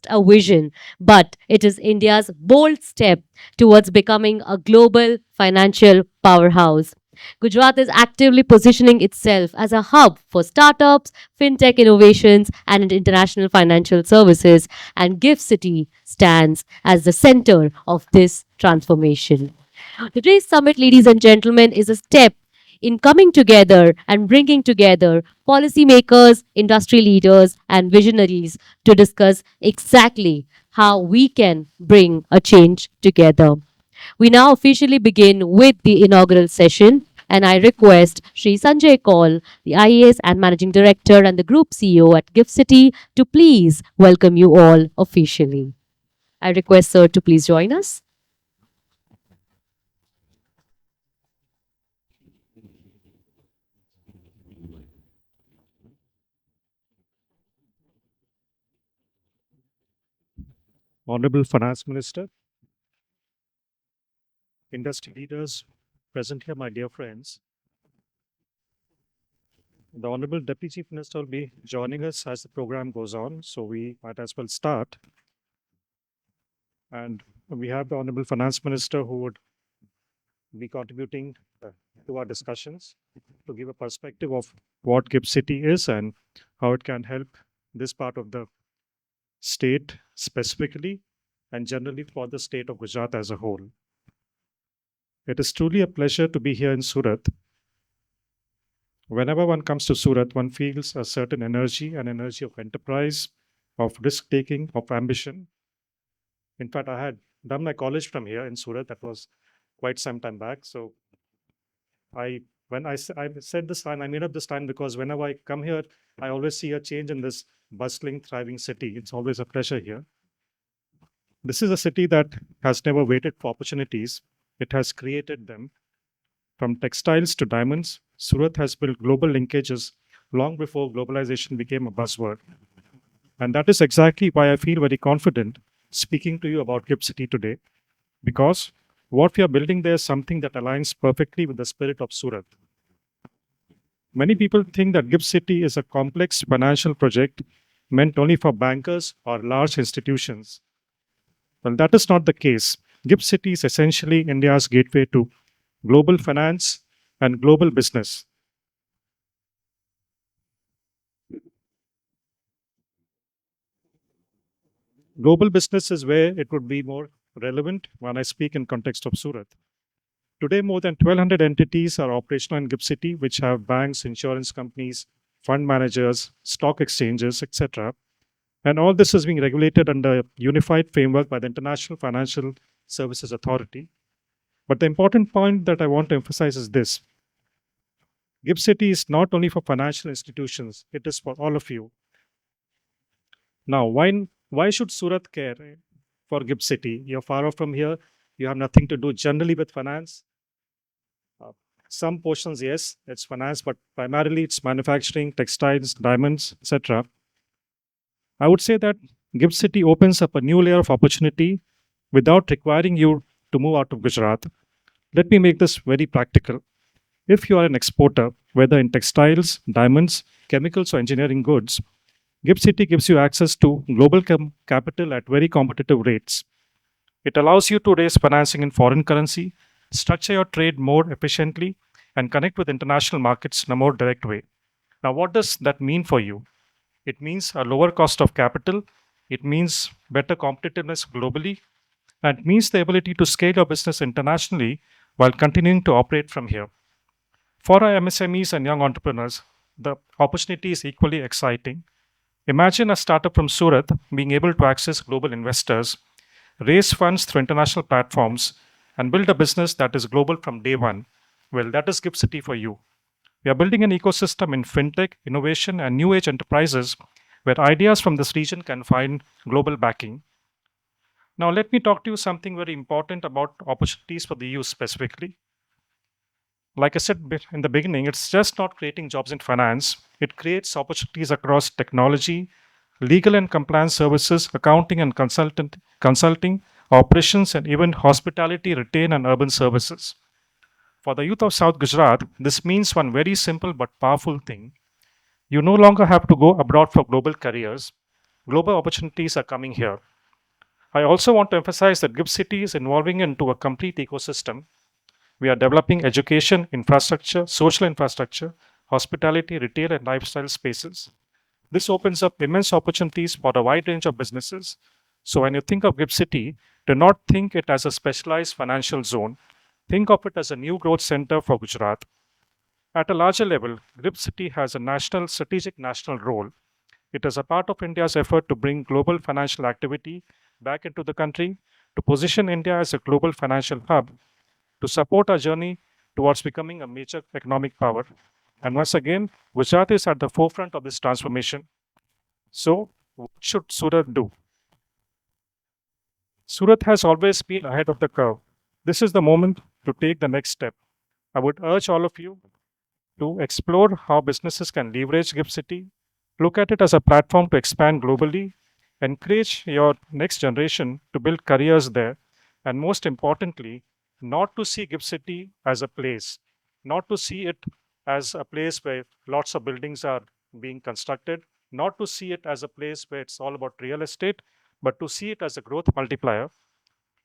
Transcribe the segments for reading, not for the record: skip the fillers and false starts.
just a vision, but it is India's bold step towards becoming a global financial powerhouse. Gujarat is actively positioning itself as a hub for startups, fintech innovations, and international financial services, and Gift City stands as the center of this transformation. Today's summit, ladies and gentlemen, is a step in coming together and bringing together policymakers, industry leaders, and visionaries to discuss exactly how we can bring a change together. We now officially begin with the inaugural session, and I request Sri Sanjay Kaul, the IAS and Managing Director and the Group CEO at Gift City, to please welcome you all officially. I request Sir to please join us. Honorable Finance Minister, industry leaders present here, my dear friends. The Honorable Deputy Chief Minister will be joining us as the program goes on, so we might as well start. And we have the Honorable Finance Minister who would be contributing to our discussions to give a perspective of what GIFT City is and how it can help this part of the state specifically and generally for the state of Gujarat as a whole. It is truly a pleasure to be here in Surat. Whenever one comes to Surat, one feels a certain energy, an energy of enterprise, of risk taking, of ambition. In fact, I had done my college from here in Surat. That was quite some time back. So I, I said this line, I made up this line because whenever I come here, I always see a change in this bustling, thriving city. It's always a pleasure here. This is a city that has never waited for opportunities. It has created them. From textiles to diamonds, Surat has built global linkages long before globalization became a buzzword. And that is exactly why I feel very confident speaking to you about Gift City today, because what we are building there is something that aligns perfectly with the spirit of Surat. Many people think that Gift City is a complex financial project meant only for bankers or large institutions. Well, that is not the case. Gift City is essentially India's gateway to global finance and global business. Global business is where it would be more relevant when I speak in context of Surat. Today, more than 1,200 entities are operational in GIFT City, which have banks, insurance companies, fund managers, stock exchanges, etc. And all this is being regulated under a unified framework by the International Financial Services Authority. But the important point that I want to emphasize is this: GIFT City is not only for financial institutions, it is for all of you. Now, why should Surat care for GIFT City? You're far off from here. You have nothing to do generally with finance. Uh, some portions, yes, it's finance, but primarily it's manufacturing, textiles, diamonds, etc. I would say that GIFT City opens up a new layer of opportunity without requiring you to move out of Gujarat. Let me make this very practical. If you are an exporter, whether in textiles, diamonds, chemicals, or engineering goods, GIFT City gives you access to global capital at very competitive rates. It allows you to raise financing in foreign currency, structure your trade more efficiently, and connect with international markets in a more direct way. Now, what does that mean for you? It means a lower cost of capital, it means better competitiveness globally, and it means the ability to scale your business internationally while continuing to operate from here. For our MSMEs and young entrepreneurs, the opportunity is equally exciting. Imagine a startup from Surat being able to access global investors, raise funds through international platforms, and build a business that is global from day one. Well, that is Gift City for you. We are building an ecosystem in fintech, innovation, and new age enterprises where ideas from this region can find global backing. Now, let me talk to you something very important about opportunities for the youth specifically. Like I said in the beginning, it's just not creating jobs in finance, it creates opportunities across technology, legal and compliance services, accounting and consulting, operations, and even hospitality, retail, and urban services. For the youth of South Gujarat, this means one very simple but powerful thing. You no longer have to go abroad for global careers. Global opportunities are coming here. I also want to emphasize that GIFT City is evolving into a complete ecosystem. We are developing education, infrastructure, social infrastructure, hospitality, retail, and lifestyle spaces. This opens up immense opportunities for a wide range of businesses. So when you think of GIFT City, do not think it as a specialized financial zone. Think of it as a new growth center for Gujarat. At a larger level, GIFT City has a national strategic national role. It is a part of India's effort to bring global financial activity back into the country, to position India as a global financial hub, to support our journey towards becoming a major economic power. And once again, Gujarat is at the forefront of this transformation. So, what should Surat do? Surat has always been ahead of the curve. This is the moment to take the next step. I would urge all of you to explore how businesses can leverage GIFT City, look at it as a platform to expand globally, encourage your next generation to build careers there, and most importantly, not to see GIFT City as a place, not to see it as a place where lots of buildings are being constructed, not to see it as a place where it's all about real estate, but to see it as a growth multiplier.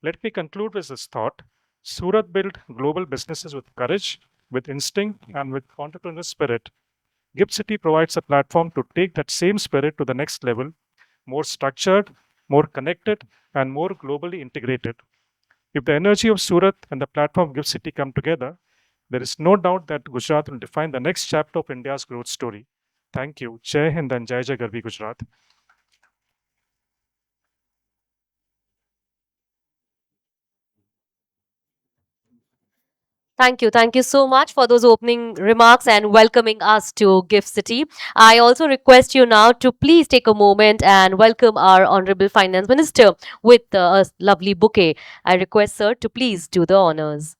Let me conclude with this thought. Surat built global businesses with courage, with instinct, and with entrepreneurial spirit. Gift City provides a platform to take that same spirit to the next level, more structured, more connected, and more globally integrated. If the energy of Surat and the platform of Gift City come together, there is no doubt that Gujarat will define the next chapter of India's growth story. Thank you. Jai Hind and Jai Jai Garvi Gujarat. Thank you. Thank you so much for those opening remarks and welcoming us to Gift City. I also request you now to please take a moment and welcome our Honorable Finance Minister with a lovely bouquet. I request, sir, to please do the honors.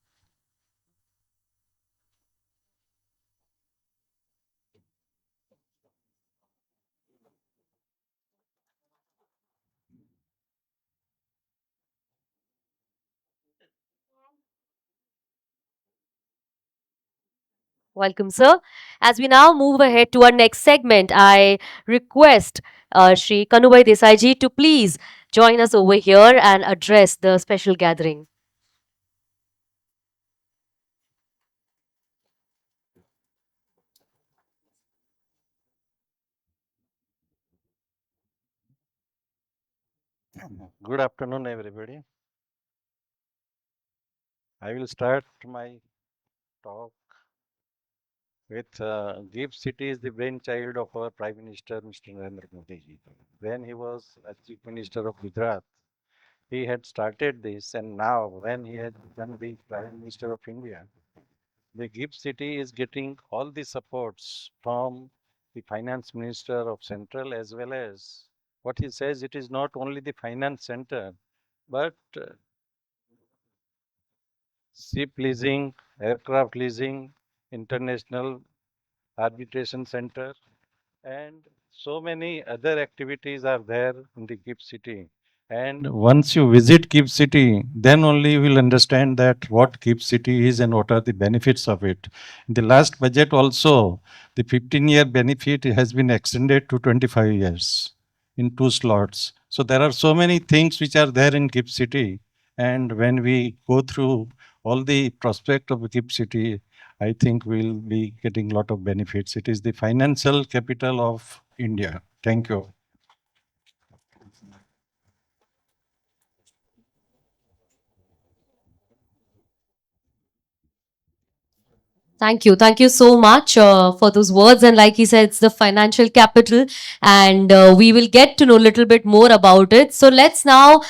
Welcome, sir. As we now move ahead to our next segment, I request Shri Kanubai Desai ji to please join us over here and address the special gathering. Good afternoon, everybody. I will start my talk with Gift City is the brainchild of our Prime Minister, Mr. Narendra Modi ji. When he was a Chief Minister of Gujarat, he had started this, and now when he has become the Prime Minister of India, the Gift City is getting all the supports from the Finance Minister of Central as well as what he says. It is not only the finance center, but ship leasing, aircraft leasing, international arbitration center, and so many other activities are there in the Gift City. And once you visit Gift City, then only you will understand that what Gift City is and what are the benefits of it. In the last budget also, the 15-year benefit has been extended to 25 years in two slots. So there are so many things which are there in Gift City. And when we go through all the prospect of Gift City, I think we'll be getting a lot of benefits. It is the financial capital of India. Thank you. Thank you. Thank you so much for those words. And like he said, it's the financial capital, and we will get to know a little bit more about it. So let's now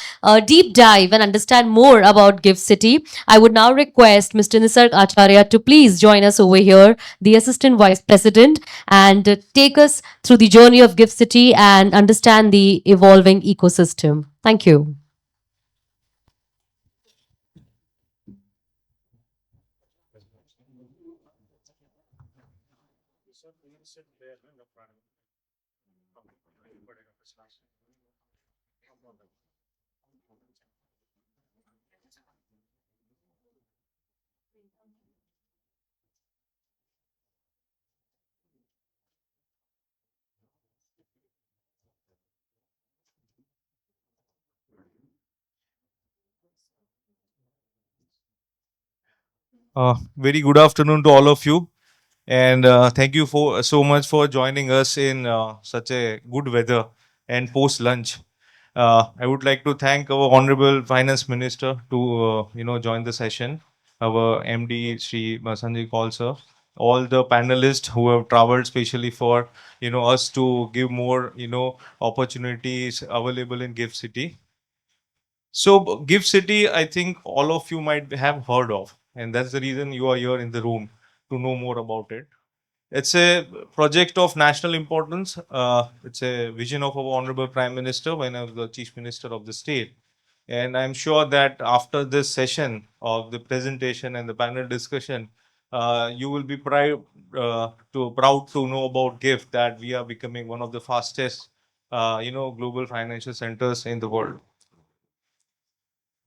deep dive and understand more about Gift City. I would now request Mr. Nisarg Acharya to please join us over here, the Assistant Vice President, and take us through the journey of Gift City and understand the evolving ecosystem. Thank you. Very good afternoon to all of you, and thank you for so much for joining us in such a good weather and post lunch. I would like to thank our Honorable Finance Minister to join the session. Our MD Sri Sanjay Kaul sir, all the panelists who have traveled specially for us to give more opportunities available in Gift City. So, Gift City, I think all of you might have heard of, and that's the reason you are here in the room to know more about it. It's a project of national importance. It's a vision of our Honorable Prime Minister when I was the Chief Minister of the state. And I'm sure that after this session of the presentation and the panel discussion, you will be proud to know about GIFT that we are becoming one of the fastest, global financial centers in the world.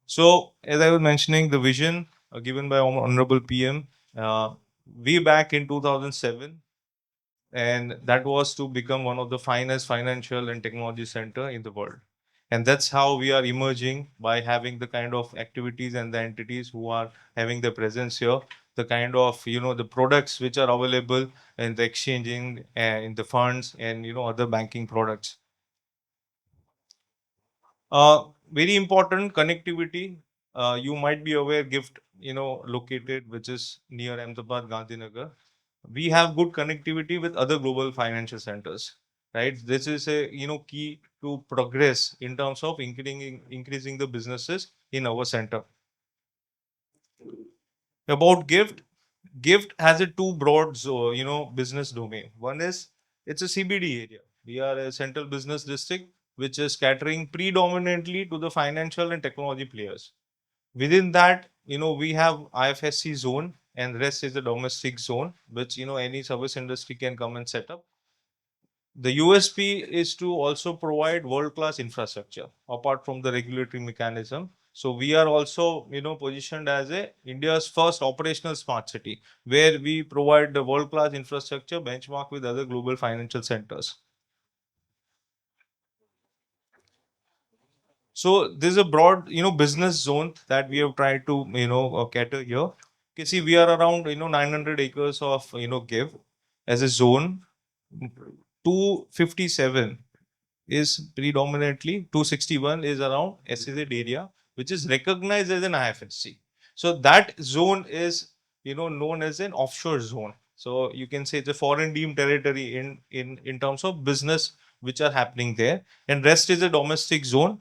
So, as I was mentioning, the vision given by Honorable PM way back in 2007, and that was to become one of the finest financial and technology center in the world. And that's how we are emerging by having the kind of activities and the entities who are having the presence here, the kind of the products which are available in the exchanging and in the funds and other banking products. Very important connectivity. You might be aware, GIFT, located which is near Ahmedabad, Gandhinagar. We have good connectivity with other global financial centers, right? This is a key to progress in terms of increasing the businesses in our center. About GIFT, GIFT has a two broad business domain. One is it's a CBD area. We are a central business district which is catering predominantly to the financial and technology players. Within that, we have IFSC zone and rest is the domestic zone, which any service industry can come and set up. The USP is to also provide world-class infrastructure apart from the regulatory mechanism. So we are also, positioned as a India's first operational smart city, where we provide the world-class infrastructure benchmark with other global financial centers. So there's a broad, business zone that we have tried to, cater here. Okay, see, we are around, 900 acres of, give as a zone. 257 is predominantly 261 is around SEZ area, which is recognized as an IFSC. So that zone is known as an offshore zone. So you can say it's a foreign deemed territory in terms of business which are happening there, and rest is a domestic zone.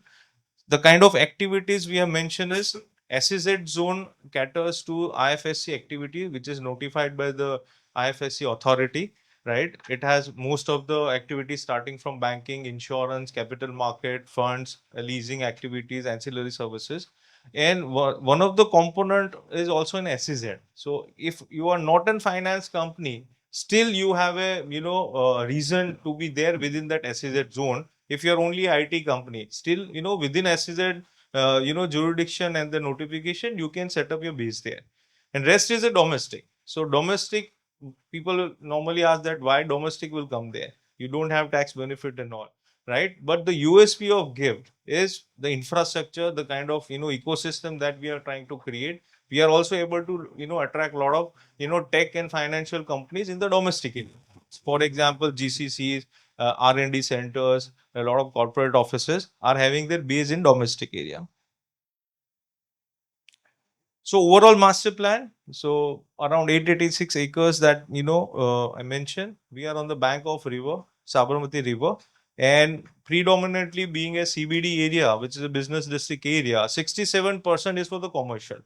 The kind of activities we have mentioned is SEZ zone caters to IFSC activity, which is notified by the IFSC authority, right? It has most of the activities starting from banking, insurance, capital market, funds, leasing activities, ancillary services. And one of the component is also an SEZ. So if you are not a finance company, still you have a reason to be there within that SEZ zone. If you're only IT company, still within SEZ jurisdiction and the notification, you can set up your base there. And rest is a domestic. So domestic, people normally ask that why domestic will come there. You don't have tax benefit and all, right? But the USP of GIFT is the infrastructure, the kind of ecosystem that we are trying to create. We are also able to attract a lot of tech and financial companies in the domestic area. For example, GCCs, R&D centers, a lot of corporate offices are having their base in domestic area. So overall master plan, so around 886 acres that I mentioned. We are on the bank of river, Sabarmati River, and predominantly being a CBD area, which is a business district area, 67% is for the commercial,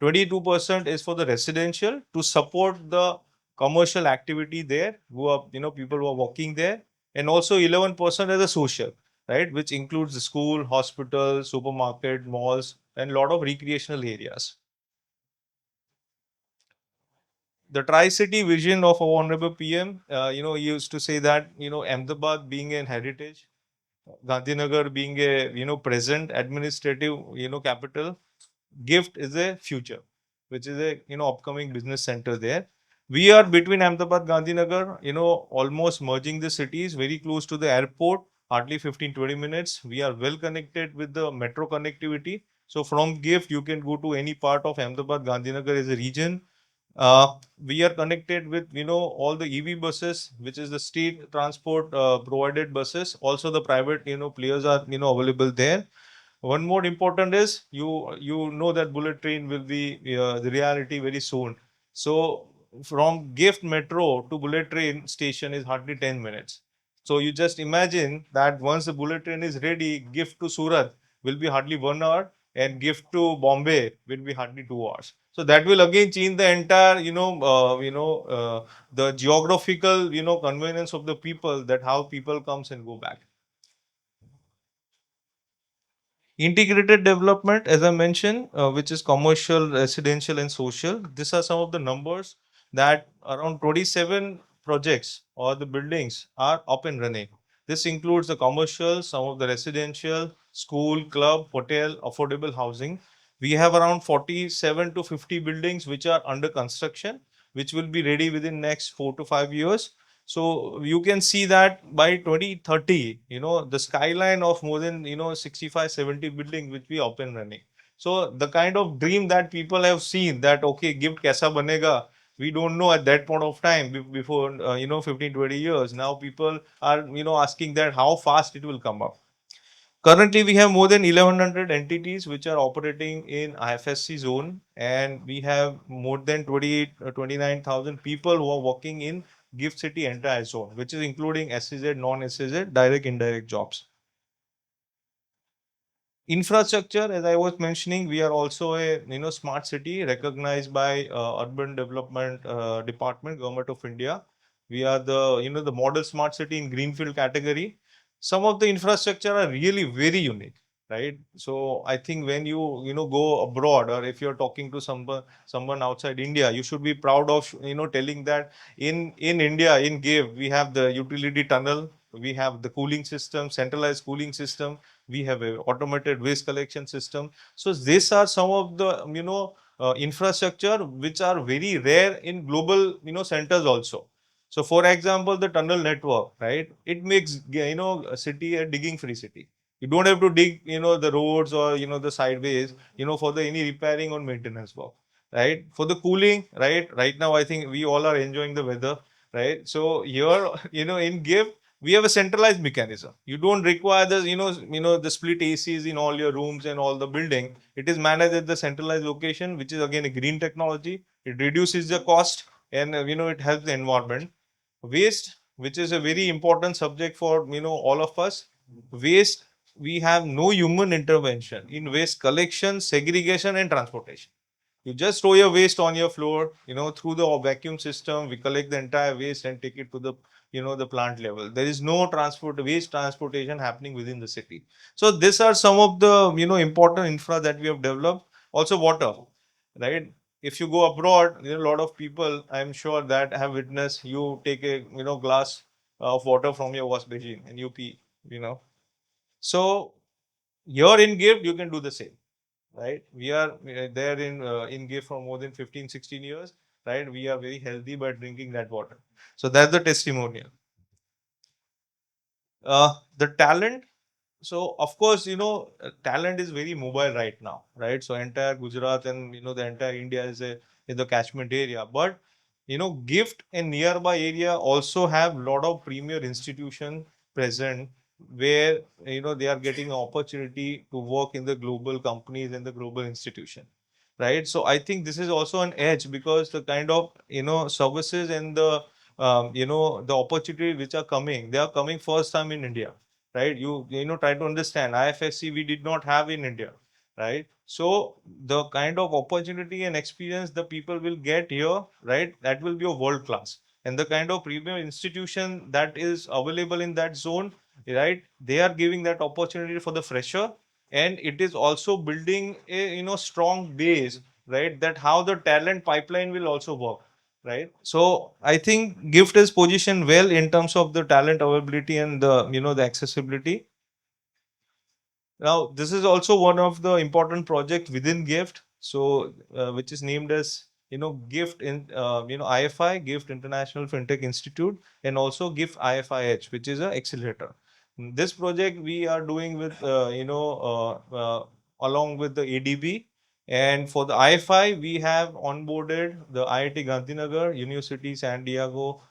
22% is for the residential to support the commercial activity there, who are people who are working there, and also 11% as a social, right, which includes the school, hospital, supermarket, malls, and a lot of recreational areas. The Tri-City vision of our Honorable PM, he used to say that, Ahmedabad being an heritage, Gandhinagar being a, present administrative, capital, GIFT is a future, which is a, upcoming business center there. We are between Ahmedabad, Gandhinagar, almost merging the cities, very close to the airport, hardly 15-20 minutes. We are well connected with the metro connectivity. So from GIFT, you can go to any part of Ahmedabad, Gandhinagar as a region. We are connected with all the EV buses, which is the state transport provided buses. Also, the private players are available there. One more important is you know that bullet train will be the reality very soon. So from Gift Metro to bullet train station is hardly 10 minutes. So you just imagine that once the bullet train is ready, Gift to Surat will be hardly 1 hour, and Gift to Bombay will be hardly 2 hours. So that will again change the entire the geographical convenience of the people, that how people comes and go back. Integrated development, as I mentioned, which is commercial, residential, and social. These are some of the numbers, that around 27 projects or the buildings are up and running. This includes the commercial, some of the residential, school, club, hotel, affordable housing. We have around 47 to 50 buildings which are under construction, which will be ready within next 4 to 5 years. So you can see that by 2030, the skyline of more than 65, 70 buildings which we up and running. So the kind of dream that people have seen, that okay, gift kaisa banega, we don't know at that point of time, before 15, 20 years. Now people are asking that how fast it will come up. Currently, we have more than 1100 entities which are operating in IFSC zone, and we have more than 29,000 people who are working in Gift City entire zone, which is including SEZ, non-SEZ, direct, indirect jobs. Infrastructure, as I was mentioning, we are also a smart city recognized by Urban Development Department, Government of India. We are the the model smart city in greenfield category. Some of the infrastructure are really very unique, right? So I think when you go abroad, or if you're talking to someone outside India, you should be proud of telling that in India, in GIVE, we have the utility tunnel, we have the cooling system, centralized cooling system, we have a automated waste collection system. So these are some of the infrastructure which are very rare in global centers also. So for example, the tunnel network, right, it makes a city a digging free city. You don't have to dig the roads or the sideways for the any repairing or maintenance work, right? For the cooling, right now I think we all are enjoying the weather, right? So here in GIF we have a centralized mechanism. You don't require the the split ACs in all your rooms and all the building. It is managed at the centralized location, which is again a green technology. It reduces the cost, and it helps the environment. Waste, which is a very important subject for all of us. Waste, we have no human intervention in waste collection, segregation, and transportation. You just throw your waste on your floor, through the vacuum system. We collect the entire waste and take it to the, the plant level. There is no waste transportation happening within the city. So these are some of the, important infra that we have developed. Also water, right? If you go abroad, there are a lot of people, I'm sure, that have witnessed, you take a, glass of water from your wash basin and you pee, So here in gift, you can do the same, right? We are there in GIF for more than 15, 16 years, right? We are very healthy by drinking that water. So that's the testimonial. The talent. So of course, talent is very mobile right now, right? So entire Gujarat and the entire India is the catchment area. But Gift and nearby area also have lot of premier institution present, where they are getting opportunity to work in the global companies and the global institution, right? So I think this is also an edge, because the kind of services and the the opportunity which are coming, they are coming first time in India, right? You try to understand, IFSC we did not have in India, right? So the kind of opportunity and experience the people will get here, right, that will be a world class. And the kind of premium institution that is available in that zone, right, they are giving that opportunity for the fresher. And it is also building a strong base, right, that how the talent pipeline will also work, right? So I think Gift is positioned well in terms of the talent availability and the the accessibility. Now this is also one of the important project within Gift, so which is named as Gift in IFI, Gift International FinTech Institute, and also Gift IFIH, which is a accelerator. This project we are doing with along with the ADB, And for the IFI, we have onboarded the IIT Gandhinagar, University San Diego,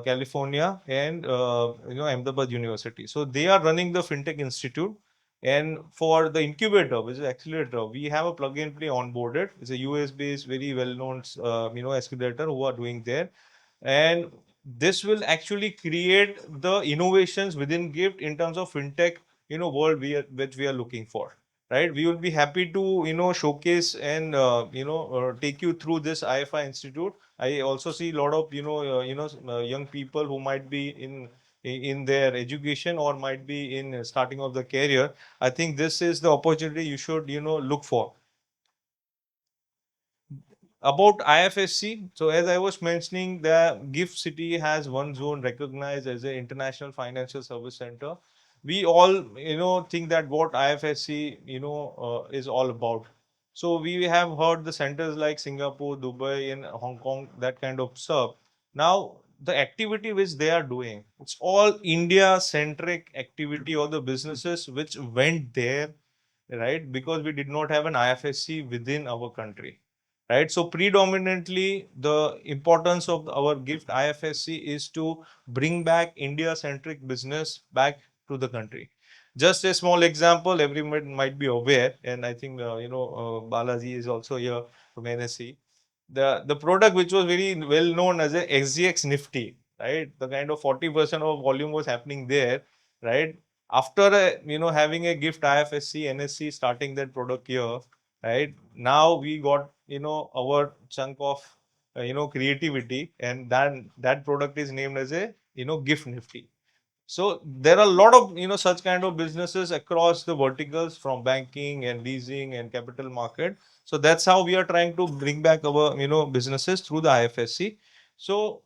California, and Ahmedabad University. So they are running the FinTech Institute. And for the incubator, which is accelerator, we have a plug and play onboarded. It's a US based, very well known, accelerator who are doing there. And this will actually create the innovations within Gift in terms of fintech, world which we are looking for, right? We will be happy to, showcase and, take you through this IFI Institute. I also see a lot of, young people who might be in their education or might be in starting of the career. I think this is the opportunity you should, look for. About IFSC, so as I was mentioning, the GIFT City has one zone recognized as an international financial service center. We all, think that what IFSC, is all about. So we have heard the centers like Singapore, Dubai, and Hong Kong, that kind of stuff. Now, the activity which they are doing, it's all India-centric activity, or the businesses which went there, right? Because we did not have an IFSC within our country, right? So predominantly the importance of our GIFT IFSC is to bring back India centric business back to the country. Just a small example, everyone might be aware, and I think Balaji is also here from NSE. The product which was very well known as a SGX Nifty, right? The kind of 40% of volume was happening there, right? After having a GIFT IFSC NSC starting that product here, right? Now we got our chunk of creativity, and then that product is named as a GIFT Nifty. So there are a lot of such kind of businesses across the verticals, from banking and leasing and capital market. So that's how we are trying to bring back our businesses through the IFSC. So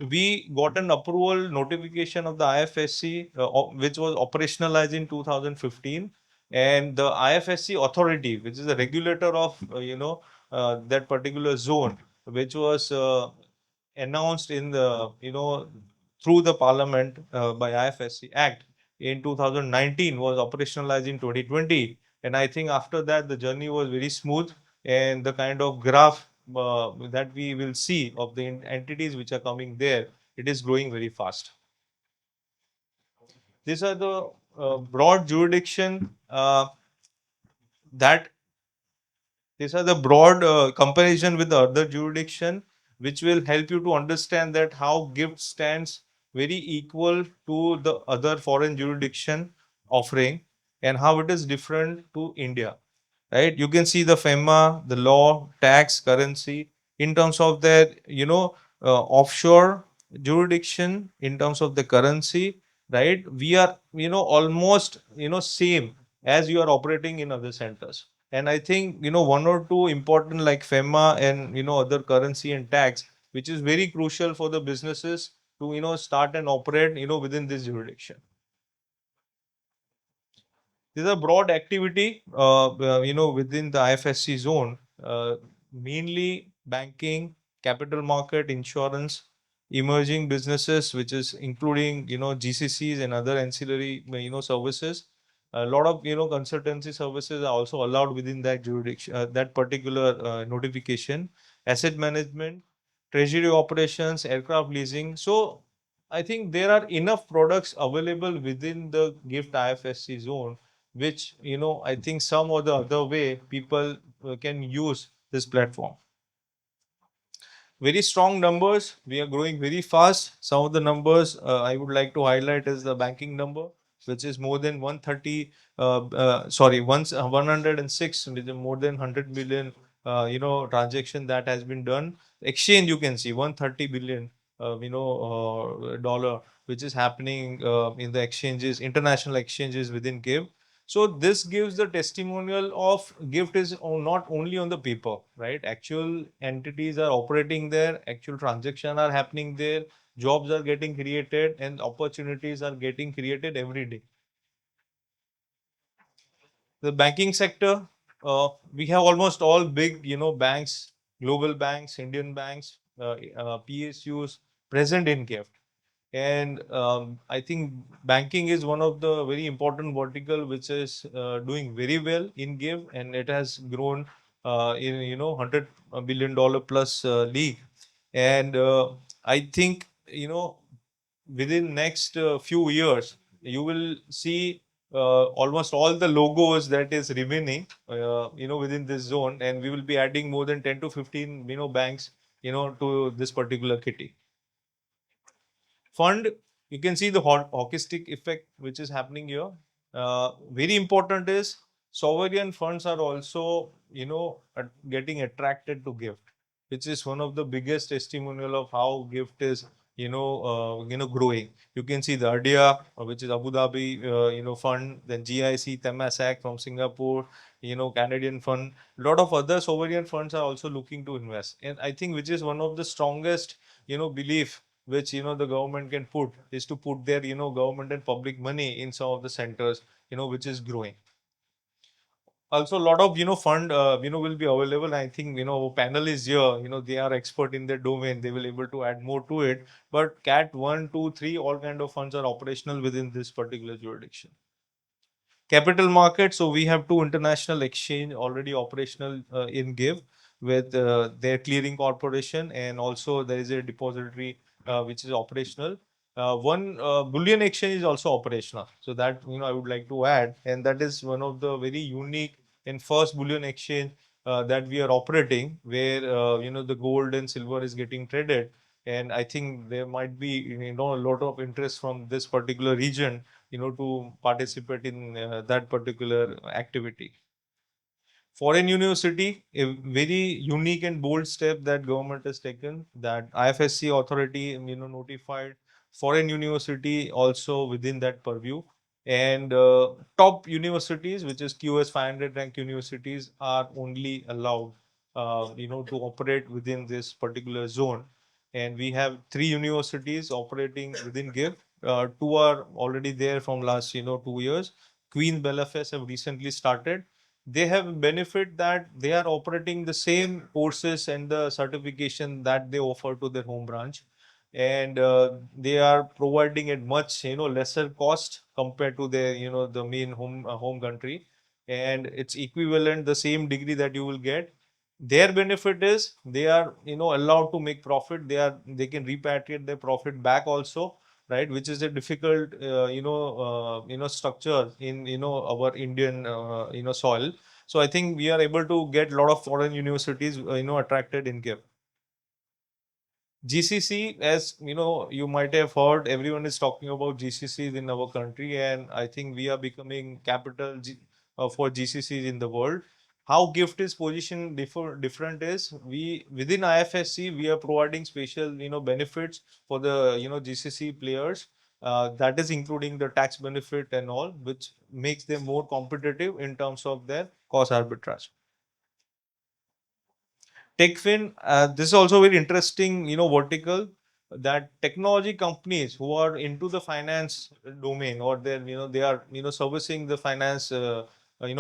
we got an approval notification of the IFSC, which was operationalized in 2015, and the IFSC authority, which is the regulator of that particular zone, which was announced in the through the parliament by IFSC Act in 2019, was operationalized in 2020. And I think after that, the journey was very smooth, and the kind of graph that we will see of the entities which are coming there, it is growing very fast. These are the broad jurisdiction that these are the broad comparison with the other jurisdiction, which will help you to understand that how GIFT stands very equal to the other foreign jurisdiction offering, and how it is different to India, right? You can see the FEMA, the law, tax, currency, in terms of their, offshore jurisdiction, in terms of the currency, right? We are, almost, same as you are operating in other centers. And I think, one or two important like FEMA and, other currency and tax, which is very crucial for the businesses to, start and operate, within this jurisdiction. These are broad activity, within the IFSC zone, mainly banking, capital market, insurance, emerging businesses, which is including, GCCs and other ancillary, services. A lot of, consultancy services are also allowed within that jurisdiction, that particular notification. Asset management, treasury operations, aircraft leasing. So I think there are enough products available within the GIFT IFSC zone, which I think some or the other way people can use this platform. Very strong numbers. We are growing very fast. Some of the numbers I would like to highlight is the banking number, which is more than 130. Sorry, 106, which is more than 100 million. Transaction that has been done. Exchange, you can see 130 billion. Dollar, which is happening in the exchanges, international exchanges within GIFT. So this gives the testimonial of GIFT is not only on the paper, right? Actual entities are operating there, actual transactions are happening there, jobs are getting created, and opportunities are getting created every day. The banking sector, we have almost all big, banks, global banks, Indian banks, PSUs present in GIFT. And I think banking is one of the very important vertical which is doing very well in GIFT, and it has grown in $100 billion plus league. And I think within next few years you will see almost all the logos that is remaining within this zone, and we will be adding more than 10 to 15 banks to this particular kitty fund. You can see the hockey stick effect which is happening here. Very important is sovereign funds are also getting attracted to gift, which is one of the biggest testimonial of how gift is growing. You can see the ADIA, which is Abu Dhabi fund, then GIC Temasek from Singapore, Canadian fund. A lot of other sovereign funds are also looking to invest, and I think which is one of the strongest belief which the government can put is to put their government and public money in some of the centers which is growing. Also, a lot of fund will be available. I think our panel is here. They are expert in their domain. They will able to add more to it. But cat 1, 2, 3, all kind of funds are operational within this particular jurisdiction. Capital market. So we have two international exchange already operational in GIVE with their clearing corporation, and also there is a depository which is operational. One bullion exchange is also operational. So that I would like to add, and that is one of the very unique and first bullion exchange that we are operating, where the gold and silver is getting traded. And I think there might be a lot of interest from this particular region to participate in that particular activity. Foreign university, a very unique and bold step that government has taken, that IFSC authority notified foreign university also within that purview. And top universities, which is QS 500 rank universities, are only allowed to operate within this particular zone. And we have 3 universities operating within GIFT. Two are already there from last 2 years. Queen Belfast have recently started. They have benefit that they are operating the same courses and the certification that they offer to their home branch, and they are providing at much lesser cost compared to their the main home country, and it's equivalent the same degree that you will get. Their benefit is they are allowed to make profit. They can repatriate their profit back also, right, which is a difficult structure in our Indian soil. So I think we are able to get a lot of foreign universities attracted in GIFT. GCC, as you might have heard, everyone is talking about GCCs in our country, and I think we are becoming capital for GCCs in the world. How GIFT is positioned different is, we within IFSC we are providing special benefits for the GCC players. That is including the tax benefit and all, which makes them more competitive in terms of their cost arbitrage. TechFin, this is also very interesting, vertical, that technology companies who are into the finance domain, or they are servicing the finance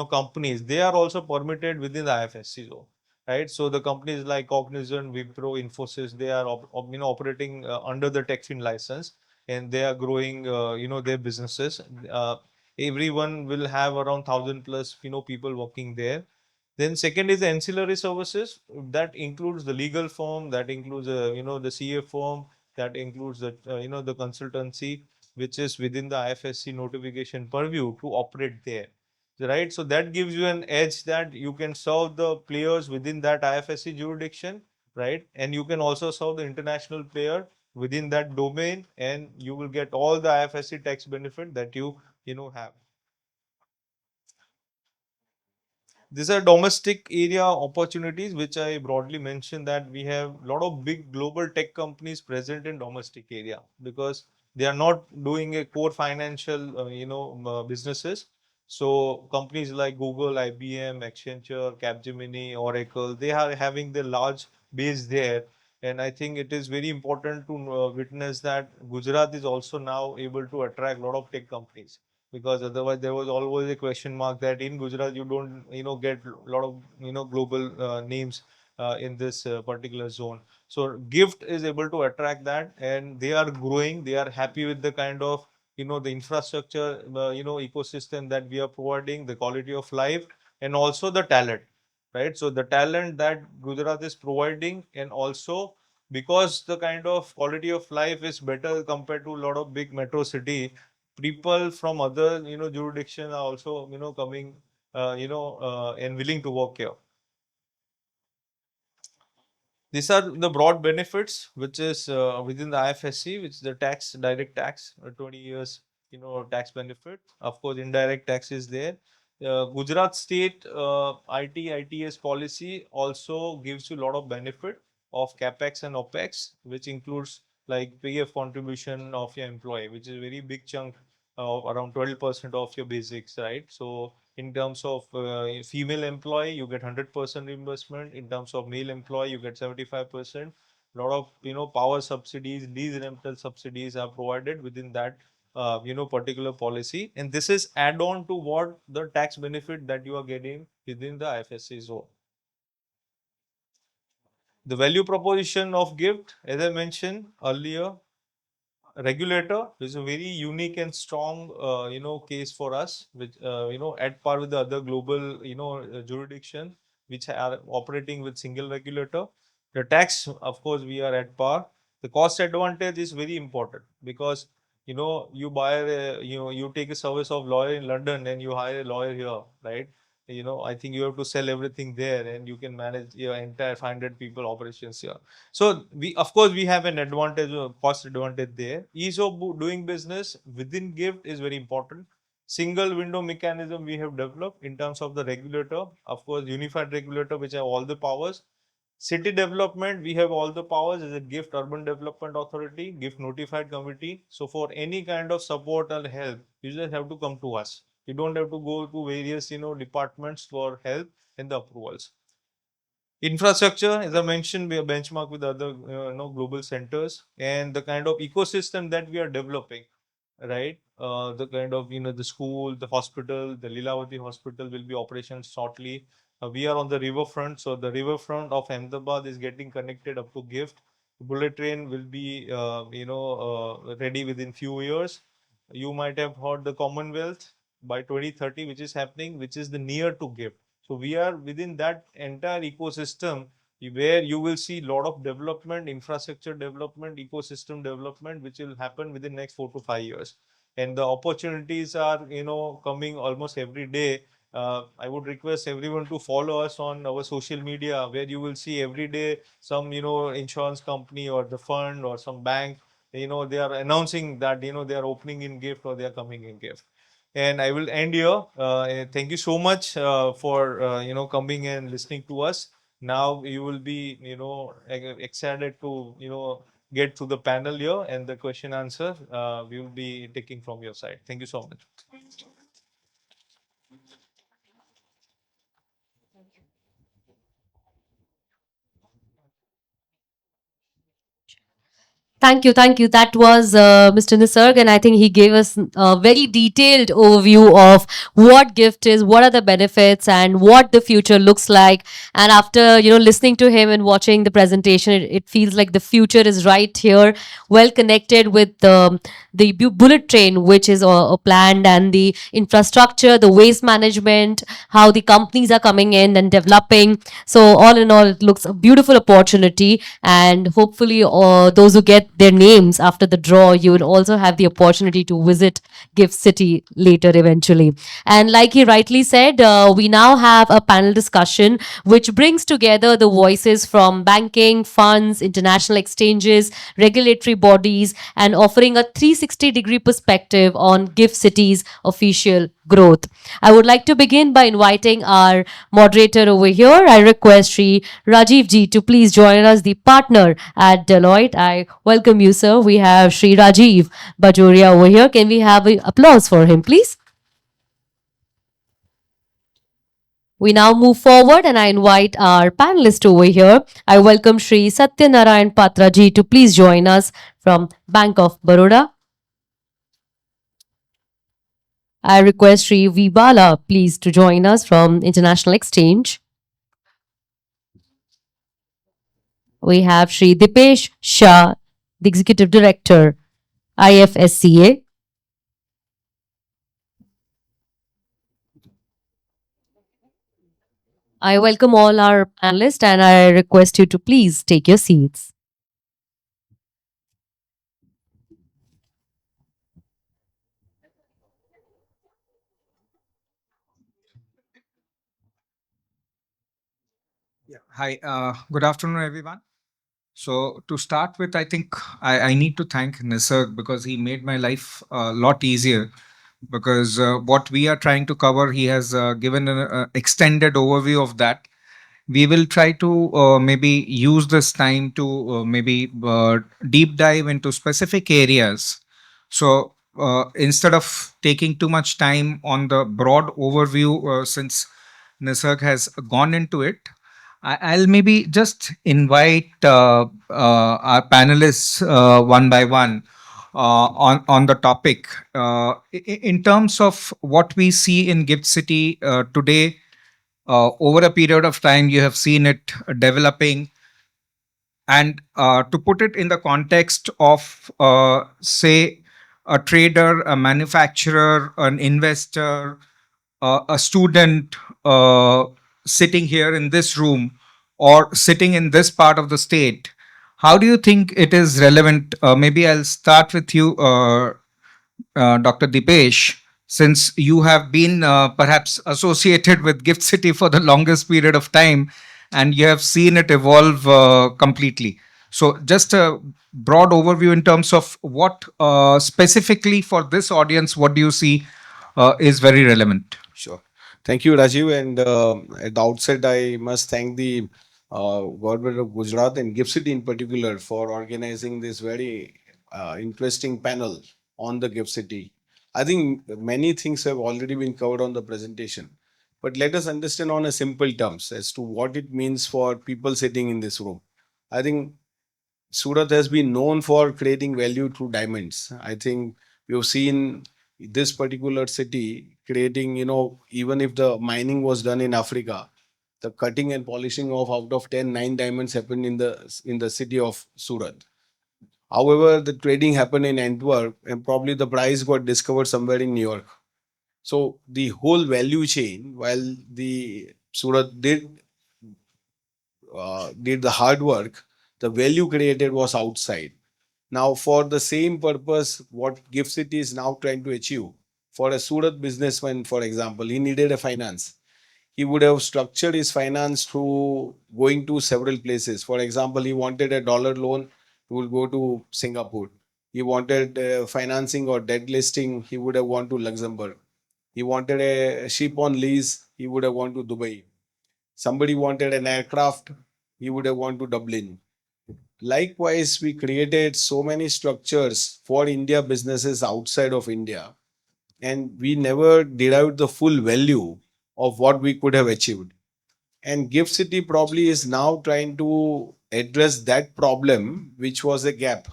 companies, they are also permitted within the IFSC zone, right? So the companies like Cognizant, Wipro, Infosys, they are operating under the TechFin license, and they are growing their businesses. Everyone will have around 1,000 plus people working there. Then second is the ancillary services. That includes the legal firm, that includes the CA firm, that includes the the consultancy, which is within the IFSC notification purview to operate there, right? So that gives you an edge that you can serve the players within that IFSC jurisdiction, right? And you can also serve the international player within that domain, and you will get all the IFSC tax benefit that you have. These are domestic area opportunities, which I broadly mentioned, that we have a lot of big global tech companies present in domestic area, because they are not doing a core financial, businesses. So companies like Google, IBM, Accenture, Capgemini, Oracle, they are having the large base there. And I think it is very important to witness that Gujarat is also now able to attract a lot of tech companies, because otherwise there was always a question mark that in Gujarat you don't get a lot of global names in this particular zone. So GIFT is able to attract that, and they are growing. They are happy with the kind of the infrastructure ecosystem that we are providing, the quality of life, and also the talent. right? So the talent that Gujarat is providing, and also because the kind of quality of life is better compared to a lot of big metro city, people from other jurisdiction are also coming and willing to work here. These are the broad benefits, which is within the IFSC, which is the tax, direct tax, 20 years, tax benefit. Of course, indirect tax is there. Gujarat state ITS policy also gives you a lot of benefit of capex and opex, which includes like PF contribution of your employee, which is a very big chunk of around 12% of your basics, right? So in terms of female employee, you get 100% reimbursement. In terms of male employee, you get 75%. A lot of power subsidies, lease rental subsidies are provided within that particular policy, and this is add on to what the tax benefit that you are getting within the IFSC zone. The value proposition of gift, as I mentioned earlier, regulator is a very unique and strong case for us, which at par with the other global jurisdiction which are operating with single regulator. The tax, of course, we are at par. The cost advantage is very important because you buy you take a service of lawyer in London and you hire a lawyer here, right? I think you have to sell everything there and you can manage your entire 500 people operations here. So we, of course, we have an advantage, cost advantage there. Ease of doing business within GIFT is very important. Single window mechanism we have developed in terms of the regulator. Of course, unified regulator which have all the powers. City development, we have all the powers as a GIFT Urban Development Authority, GIFT Notified Committee. So for any kind of support or help, you just have to come to us. You don't have to go to various departments for help and the approvals. Infrastructure, as I mentioned, we are benchmark with other global centers, and the kind of ecosystem that we are developing, right? The kind of the school, the hospital, the Lilavati hospital will be operational shortly. We are on the riverfront, so the riverfront of Ahmedabad is getting connected up to GIFT. Bullet train will be ready within few years. You might have heard the Commonwealth by 2030, which is happening, which is the near to GIFT. So we are within that entire ecosystem where you will see a lot of development, infrastructure development, ecosystem development, which will happen within next 4 to 5 years. And the opportunities are, coming almost every day. I would request everyone to follow us on our social media, where you will see every day some, insurance company or the fund or some bank, they are announcing that, they are opening in GIFT or they are coming in GIFT. And I will end here. Thank you so much for coming and listening to us. Now you will be excited to get to the panel here and the question answer we will be taking from your side. Thank you so much. Thank you, thank you. That was Mr. Nisarg, and I think he gave us a very detailed overview of what gift is, what are the benefits, and what the future looks like. And after listening to him and watching the presentation, it feels like the future is right here, well connected with the bullet train, which is planned, and the infrastructure, the waste management, how the companies are coming in and developing. So all in all, it looks a beautiful opportunity, and hopefully, those who get their names after the draw, you will also have the opportunity to visit Gift City later eventually. And like he rightly said, we now have a panel discussion which brings together the voices from banking, funds, international exchanges, regulatory bodies, and offering a 360-degree perspective on Gift City's official growth. I would like to begin by inviting our moderator over here. I request Sri Rajiv ji to please join us, the partner at Deloitte. I welcome you, sir. We have Sri Rajiv Bajoria over here. Can we have an applause for him, please? We now move forward and I invite our panelist over here. I welcome Sri Satyanarayan Patra ji to please join us from Bank of Baroda. I request Sri Vibala please to join us from International Exchange. We have Sri Dipesh Shah, the Executive Director, IFSCA. I welcome all our panelists and I request you to please take your seats. Yeah. Hi. Good afternoon, everyone. So to start with, I think I need to thank Nisarg because he made my life a lot easier. Because what we are trying to cover, he has given an extended overview of that. We will try to maybe use this time to maybe deep dive into specific areas. So instead of taking too much time on the broad overview, since Nisarg has gone into it, I'll maybe just invite our panelists one by one on the topic. In terms of what we see in Gift City today, over a period of time, you have seen it developing. And to put it in the context of, say, a trader, a manufacturer, an investor, a student sitting here in this room or sitting in this part of the state, how do you think it is relevant? Maybe I'll start with you, Dr. Dipesh, since you have been perhaps associated with Gift City for the longest period of time and you have seen it evolve completely. So, just a broad overview in terms of what specifically for this audience, what do you see is very relevant? Sure. Thank you, Rajiv. And at the outset, I must thank the government of Gujarat and GIFT City in particular for organizing this very interesting panel on the GIFT City. I think many things have already been covered on the presentation, but let us understand on a simple terms as to what it means for people sitting in this room. I think Surat has been known for creating value through diamonds. I think we've seen this particular city creating, even if the mining was done in Africa, the cutting and polishing of out of 10, 9 diamonds happened in the city of Surat. However, the trading happened in Antwerp and probably the price got discovered somewhere in New York. So the whole value chain, while the Surat did the hard work, the value created was outside. Now, for the same purpose, what Gift City is now trying to achieve, for a Surat businessman, for example, he needed a finance. He would have structured his finance through going to several places. For example, he wanted a dollar loan, he would go to Singapore. He wanted financing or debt listing, he would have gone to Luxembourg. He wanted a ship on lease, he would have gone to Dubai. Somebody wanted an aircraft, he would have gone to Dublin. Likewise, we created so many structures for India businesses outside of India, and we never derived the full value of what we could have achieved. And Gift City probably is now trying to address that problem, which was a gap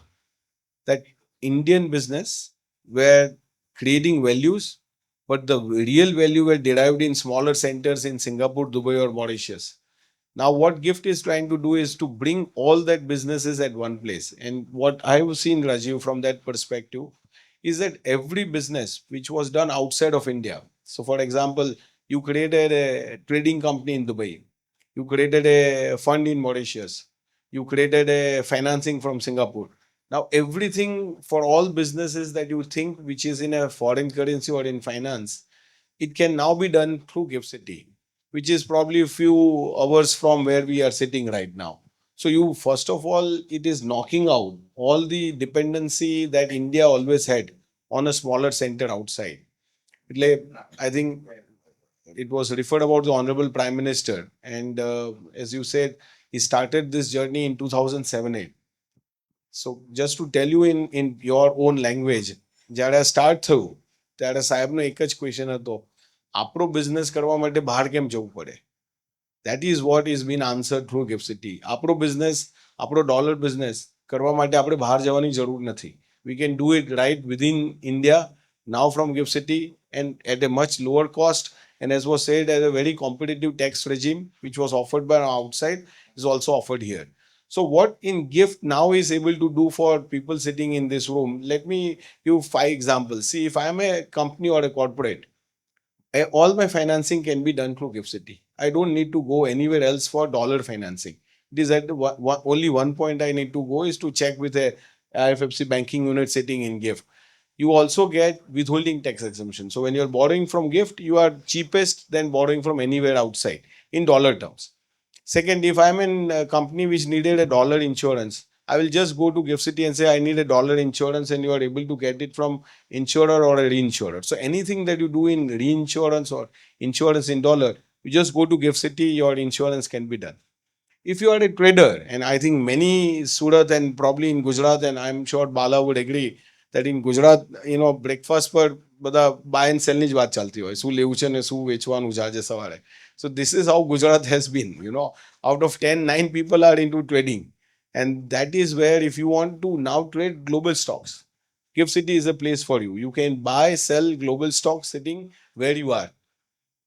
that Indian business were creating values, but the real value were derived in smaller centers in Singapore, Dubai, or Mauritius. Now, what GIFT is trying to do is to bring all that businesses at one place. And what I have seen, Rajiv, from that perspective, is that every business which was done outside of India. So, for example, you created a trading company in Dubai, you created a fund in Mauritius, you created a financing from Singapore. Now, everything for all businesses that you think which is in a foreign currency or in finance, it can now be done through Gift City, which is probably a few hours from where we are sitting right now. So you first of all, it is knocking out all the dependency that India always had on a smaller center outside. Like, I think it was referred about the Honorable Prime Minister, and as you said, he started this journey in 2007-8. So just to tell you in your own language, જ્યારે આ start થયું ત્યારે સાહેબનો એક જ question હતો, આપણો business કરવા માટે બહાર કેમ જવું પડે? That is what is being answered through Gift City. આપણો બિઝનેસ, આપણો ડોલર બિઝનેસ કરવા માટે આપણે બહાર જવાની જરૂર નથી. We can do it right within India now from Gift City and at a much lower cost. And as was said, as a very competitive tax regime, which was offered by outside, is also offered here. So what in GIFT now is able to do for people sitting in this room, let me give 5 examples. See, if I am a company or a corporate, all my financing can be done through Gift City. I don't need to go anywhere else for dollar financing. It is at only one point I need to go is to check with a IFFC banking unit sitting in Gift. You also get withholding tax exemption. So when you're borrowing from Gift, you are cheapest than borrowing from anywhere outside in dollar terms. Second, if I'm in a company which needed a dollar insurance, I will just go to Gift City and say I need a dollar insurance, and you are able to get it from insurer or a reinsurer. So anything that you do in reinsurance or insurance in dollar, you just go to Gift City, your insurance can be done. If you are a trader, and I think many Surat and probably in Gujarat, and I'm sure Bala would agree that in Gujarat, breakfast પર બધા buy and sell ની જ વાત ચાલતી હોય, શું લેવું છે ને શું વેચવાનું છે આજે સવારે. So this is how Gujarat has been. Out of 10, 9 people are into trading. And that is where if you want to now trade global stocks, Gift City is a place for you. You can buy, sell global stocks sitting where you are.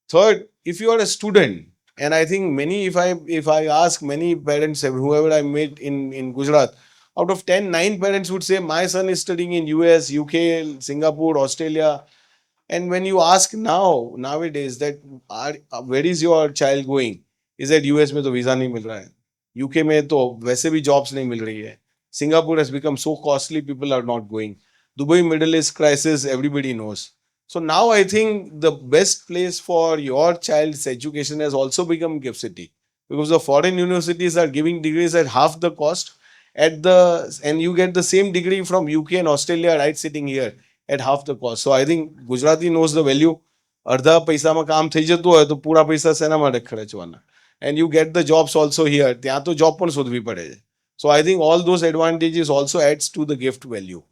Third, if you are a student, and I think many, if I ask many parents, whoever I met in Gujarat, out of 10, 9 parents would say my son is studying in US, UK, Singapore, Australia. And when you ask nowadays that where is your child going? Is that US में तो visa नहीं मिल रहा है, UK में तो वैसे भी jobs नहीं मिल रही है. Singapore has become so costly, people are not going. Dubai Middle East crisis, everybody knows. So now I think the best place for your child's education has also become Gift City, because the foreign universities are giving degrees at half the cost and you get the same degree from UK and Australia right sitting here at half the cost. So I think Gujarati knows the value. અડધા પૈસામાં કામ થઈ જતું હોય તો પૂરા પૈસા શેના માટે ખર્ચવાના? And you get the jobs also here. ત્યાં તો job પણ શોધવી પડે છે. So I think all those advantages also adds to the gift value.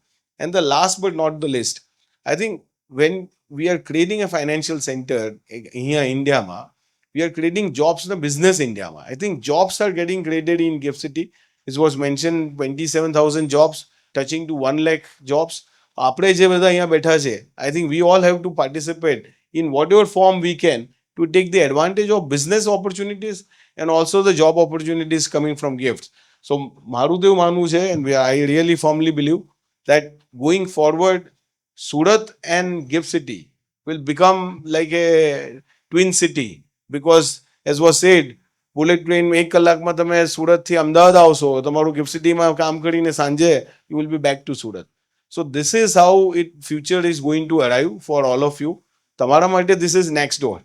And the last but not the least, I think when we are creating a financial center here in India, we are creating jobs in the business India. I think jobs are getting created in Gift City. It was mentioned 27,000 jobs, touching to 1 lakh jobs. આપણે જે બધા અહીંયા બેઠા છે, I think we all have to participate in whatever form we can to take the advantage of business opportunities and also the job opportunities coming from gifts. So મારું તો એવું માનવું છે, and I really firmly believe that going forward, Surat and Gift City will become like a twin city, because as was said, bullet train 1 કલાકમાં તમે સુરતથી અમદાવાદ આવશો, તમારું ગિફ્ટ સિટીમાં કામ કરીને સાંજે you will be back to Surat. So this is how future is going to arrive for all of you. તમારા માટે this is next door.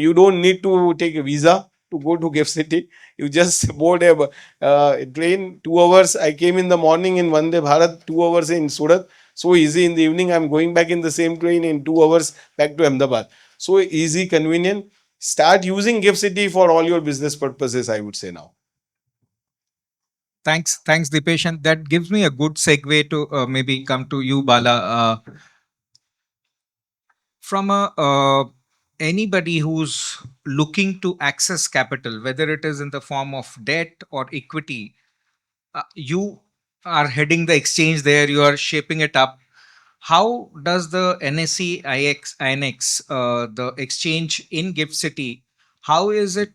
You don't need to take a visa to go to Gift City. You just board a train, 2 hours. I came in the morning in Vande Bharat, 2 hours in Surat. So easy. In the evening, I'm going back in the same train in 2 hours back to Ahmedabad. So easy, convenient. Start using Gift City for all your business purposes, I would say now. Thanks, Dipesh. And that gives me a good segue to maybe come to you, Bala. From anybody who's looking to access capital, whether it is in the form of debt or equity, you are heading the exchange there, you are shaping it up. How does the NSE INX, the exchange in Gift City, how is it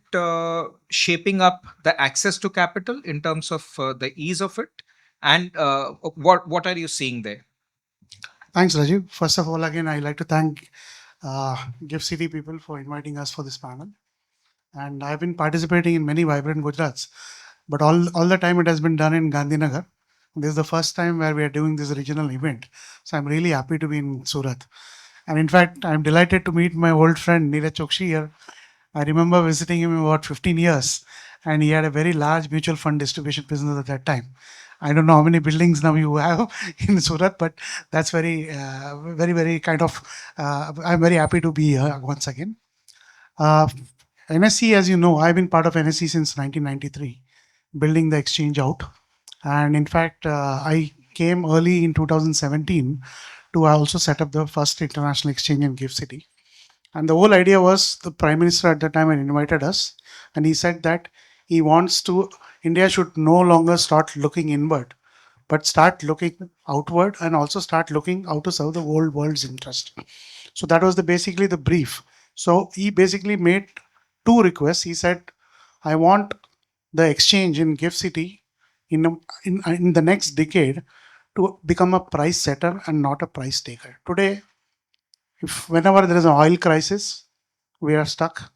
shaping up the access to capital in terms of the ease of it? And what are you seeing there? Thanks, Rajiv. First of all, again, I'd like to thank Gift City people for inviting us for this panel. And I've been participating in many vibrant Gujarats, but all the time it has been done in Gandhinagar. This is the first time where we are doing this regional event. So I'm really happy to be in Surat. And in fact, I'm delighted to meet my old friend Neeraj Chokshi here. I remember visiting him about 15 years, and he had a very large mutual fund distribution business at that time. I don't know how many buildings now you have in Surat, but that's very, very kind of, I'm very happy to be here once again. NSE, as you know, I've been part of NSE since 1993, building the exchange out. And in fact, I came early in 2017 to also set up the first international exchange in Gift City. And the whole idea was, the Prime Minister at the time had invited us, and he said that he wants India should no longer start looking inward, but start looking outward and also start looking how to serve the whole world's interest. So that was basically the brief. So he basically made 2 requests. He said, I want the exchange in Gift City in the next decade to become a price setter and not a price taker. Today, If whenever there is an oil crisis, we are stuck.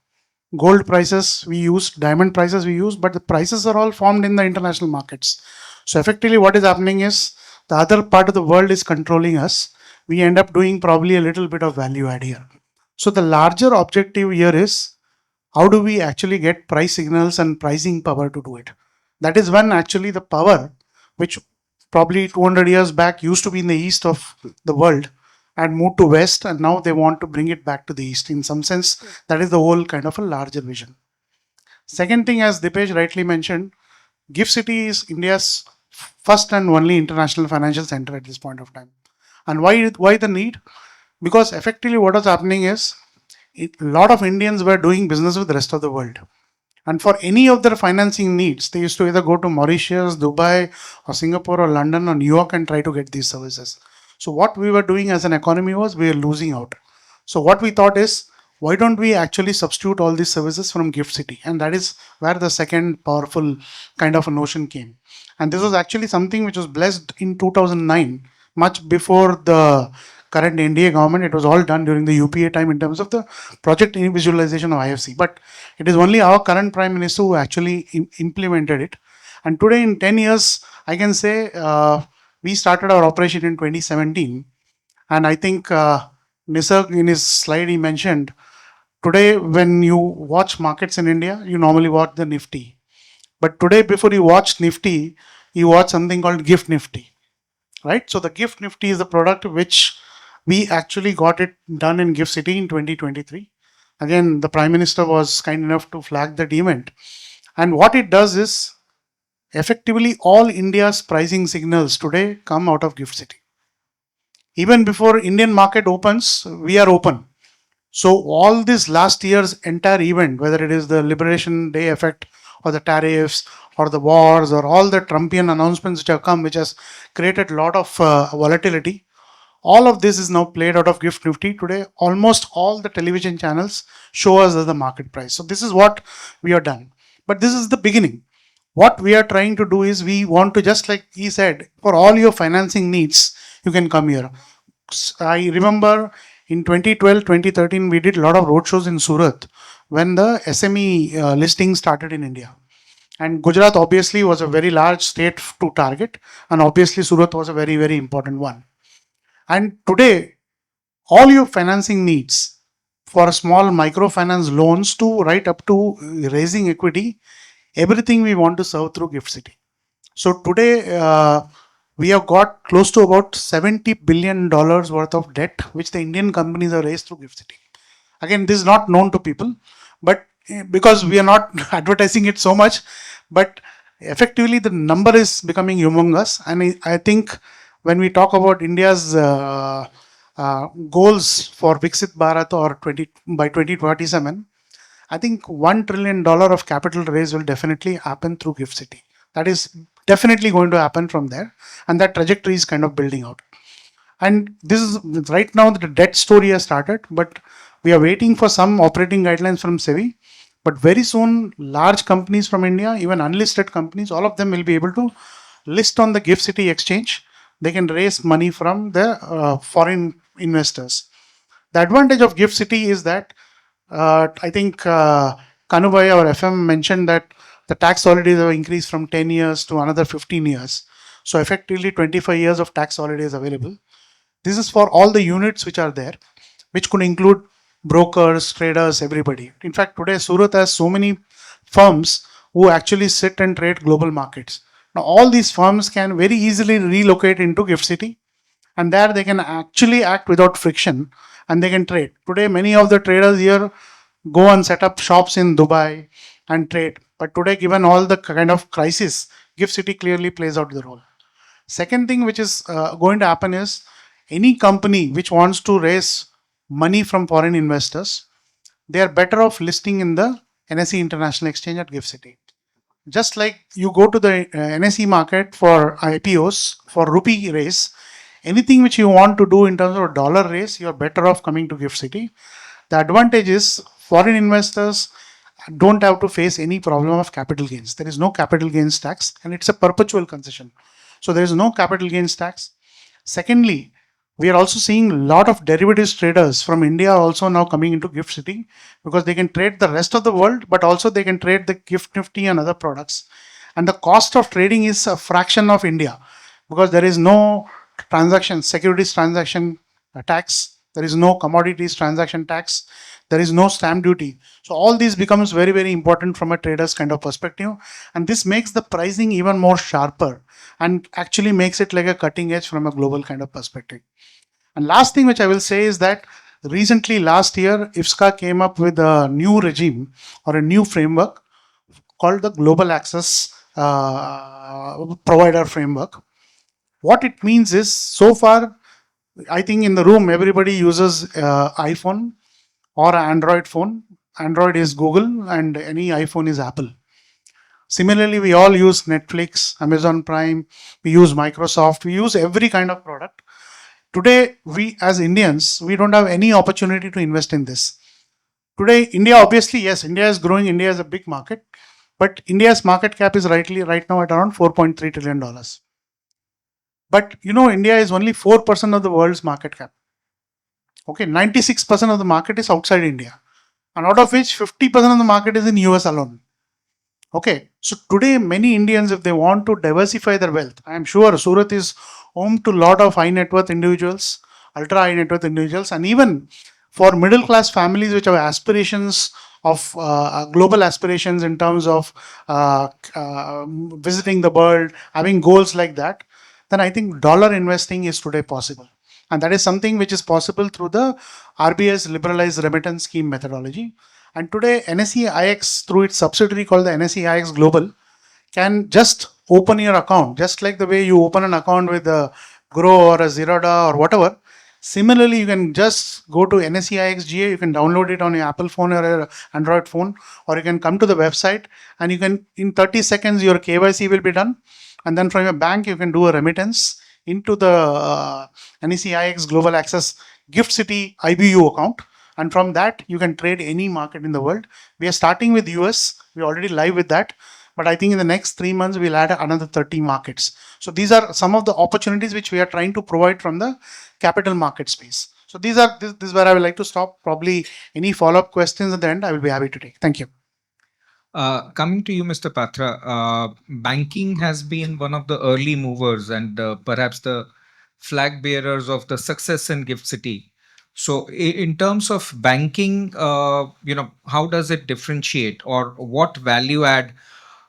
Gold prices we use, diamond prices we use, but the prices are all formed in the international markets. So effectively, what is happening is the other part of the world is controlling us. We end up doing probably a little bit of value add here. So the larger objective here is how do we actually get price signals and pricing power to do it? That is when actually the power, which probably 200 years back used to be in the east of the world and moved to west, and now they want to bring it back to the east. In some sense, that is the whole kind of a larger vision. Second thing, as Dipesh rightly mentioned, GIFT City is India's first and only international financial center at this point of time. And why the need? Because effectively what was happening is a lot of Indians were doing business with the rest of the world. And for any of their financing needs, they used to either go to Mauritius, Dubai, or Singapore, or London, or New York and try to get these services. So what we were doing as an economy was we were losing out. So what we thought is, why don't we actually substitute all these services from GIFT City? And that is where the second powerful kind of a notion came. And this was actually something which was blessed in 2009, much before the current NDA government. It was all done during the UPA time in terms of the project visualization of IFC. But it is only our current Prime Minister who actually implemented it. And today, in 10 years, I can say we started our operation in 2017. And I think Nisarg, in his slide, he mentioned today when you watch markets in India, you normally watch the Nifty. But today, before you watch Nifty, you watch something called GIFT Nifty, right? So the GIFT Nifty is the product which we actually got it done in GIFT City in 2023. Again, the Prime Minister was kind enough to flag that event. And what it does is effectively all India's pricing signals today come out of GIFT City. Even before Indian market opens, we are open. So all this last year's entire event, whether it is the Liberation Day effect or the tariffs or the wars or all the Trumpian announcements which have come, which has created a lot of volatility, all of this is now played out of GIFT Nifty. Today, almost all the television channels show us as the market price. So this is what we have done. But this is the beginning. What we are trying to do is we want to, just like he said, for all your financing needs, you can come here. I remember in 2012, 2013, we did a lot of roadshows in Surat when the SME listing started in India. And Gujarat obviously was a very large state to target, and obviously Surat was a very, very important one. And today, all your financing needs for small microfinance loans to right up to raising equity, everything we want to serve through GIFT City. So today, we have got close to about $70 billion worth of debt, which the Indian companies have raised through GIFT City. Again, this is not known to people, but because we are not advertising it so much, but effectively the number is becoming humongous. And I think when we talk about India's goals for Viksit Bharat or by 2047, I think $1 trillion of capital raise will definitely happen through GIFT City. That is definitely going to happen from there, and that trajectory is kind of building out. And this is right now the debt story has started, but we are waiting for some operating guidelines from SEBI. But very soon, large companies from India, even unlisted companies, all of them will be able to list on the GIFT City exchange. They can raise money from the foreign investors. The advantage of GIFT City is that I think Kanubhai or FM mentioned that the tax holidays have increased from 10 years to another 15 years. So effectively 25 years of tax holidays available. This is for all the units which are there, which could include brokers, traders, everybody. In fact, today Surat has so many firms who actually sit and trade global markets. Now all these firms can very easily relocate into GIFT City, and there they can actually act without friction and they can trade. Today, many of the traders here go and set up shops in Dubai and trade. But today, given all the kind of crisis, GIFT City clearly plays out the role. Second thing which is going to happen is any company which wants to raise money from foreign investors, they are better off listing in the NSE International Exchange at GIFT City. Just like you go to the NSE market for IPOs, for rupee raise, anything which you want to do in terms of dollar raise, you are better off coming to GIFT City. The advantage is foreign investors don't have to face any problem of capital gains. There is no capital gains tax, and it's a perpetual concession. So there is no capital gains tax. Secondly, We are also seeing a lot of derivatives traders from India also now coming into Gift City because they can trade the rest of the world, but also they can trade the Gift Nifty and other products. And the cost of trading is a fraction of India because there is no transaction, securities transaction tax, there is no commodities transaction tax, there is no stamp duty. So all these becomes very, very important from a trader's kind of perspective. And this makes the pricing even more sharper and actually makes it like a cutting edge from a global kind of perspective. And last thing which I will say is that recently last year, IFSCA came up with a new regime or a new framework called the Global Access Provider Framework. What it means is, so far, I think in the room everybody uses iPhone or Android phone. Android is Google and any iPhone is Apple. Similarly, we all use Netflix, Amazon Prime, we use Microsoft, we use every kind of product. Today, we as Indians, we don't have any opportunity to invest in this. Today, India, obviously, yes, India is growing, India is a big market, but India's market cap is right now at around $4.3 trillion. But India is only 4% of the world's market cap. Okay, 96% of the market is outside India. And out of which 50% of the market is in US alone. Okay, so today many Indians, if they want to diversify their wealth, I am sure Surat is home to a lot of high net worth individuals, ultra high net worth individuals, and even for middle class families which have aspirations of global aspirations in terms of visiting the world, having goals like that, then I think dollar investing is today possible. And that is something which is possible through the RBI's liberalized remittance scheme methodology. And today, NSE IX, through its subsidiary called the NSE IX Global, can just open your account, just like the way you open an account with a Grow or a Zerodha or whatever. Similarly, you can just go to NSE IX GA, you can download it on your Apple phone or your Android phone, or you can come to the website and you can, in 30 seconds, your KYC will be done. And then from your bank, you can do a remittance into the NSE IX Global Access Gift City IBU account. And from that, you can trade any market in the world. We are starting with US. We're already live with that. But I think in the next 3 months, we'll add another 30 markets. So these are some of the opportunities which we are trying to provide from the capital market space. So this is where I would like to stop. Probably any follow-up questions at the end, I will be happy to take. Thank you. Coming to you, Mr. Patra, banking has been one of the early movers and perhaps the flag bearers of the success in Gift City. So, in terms of banking, how does it differentiate, or what value add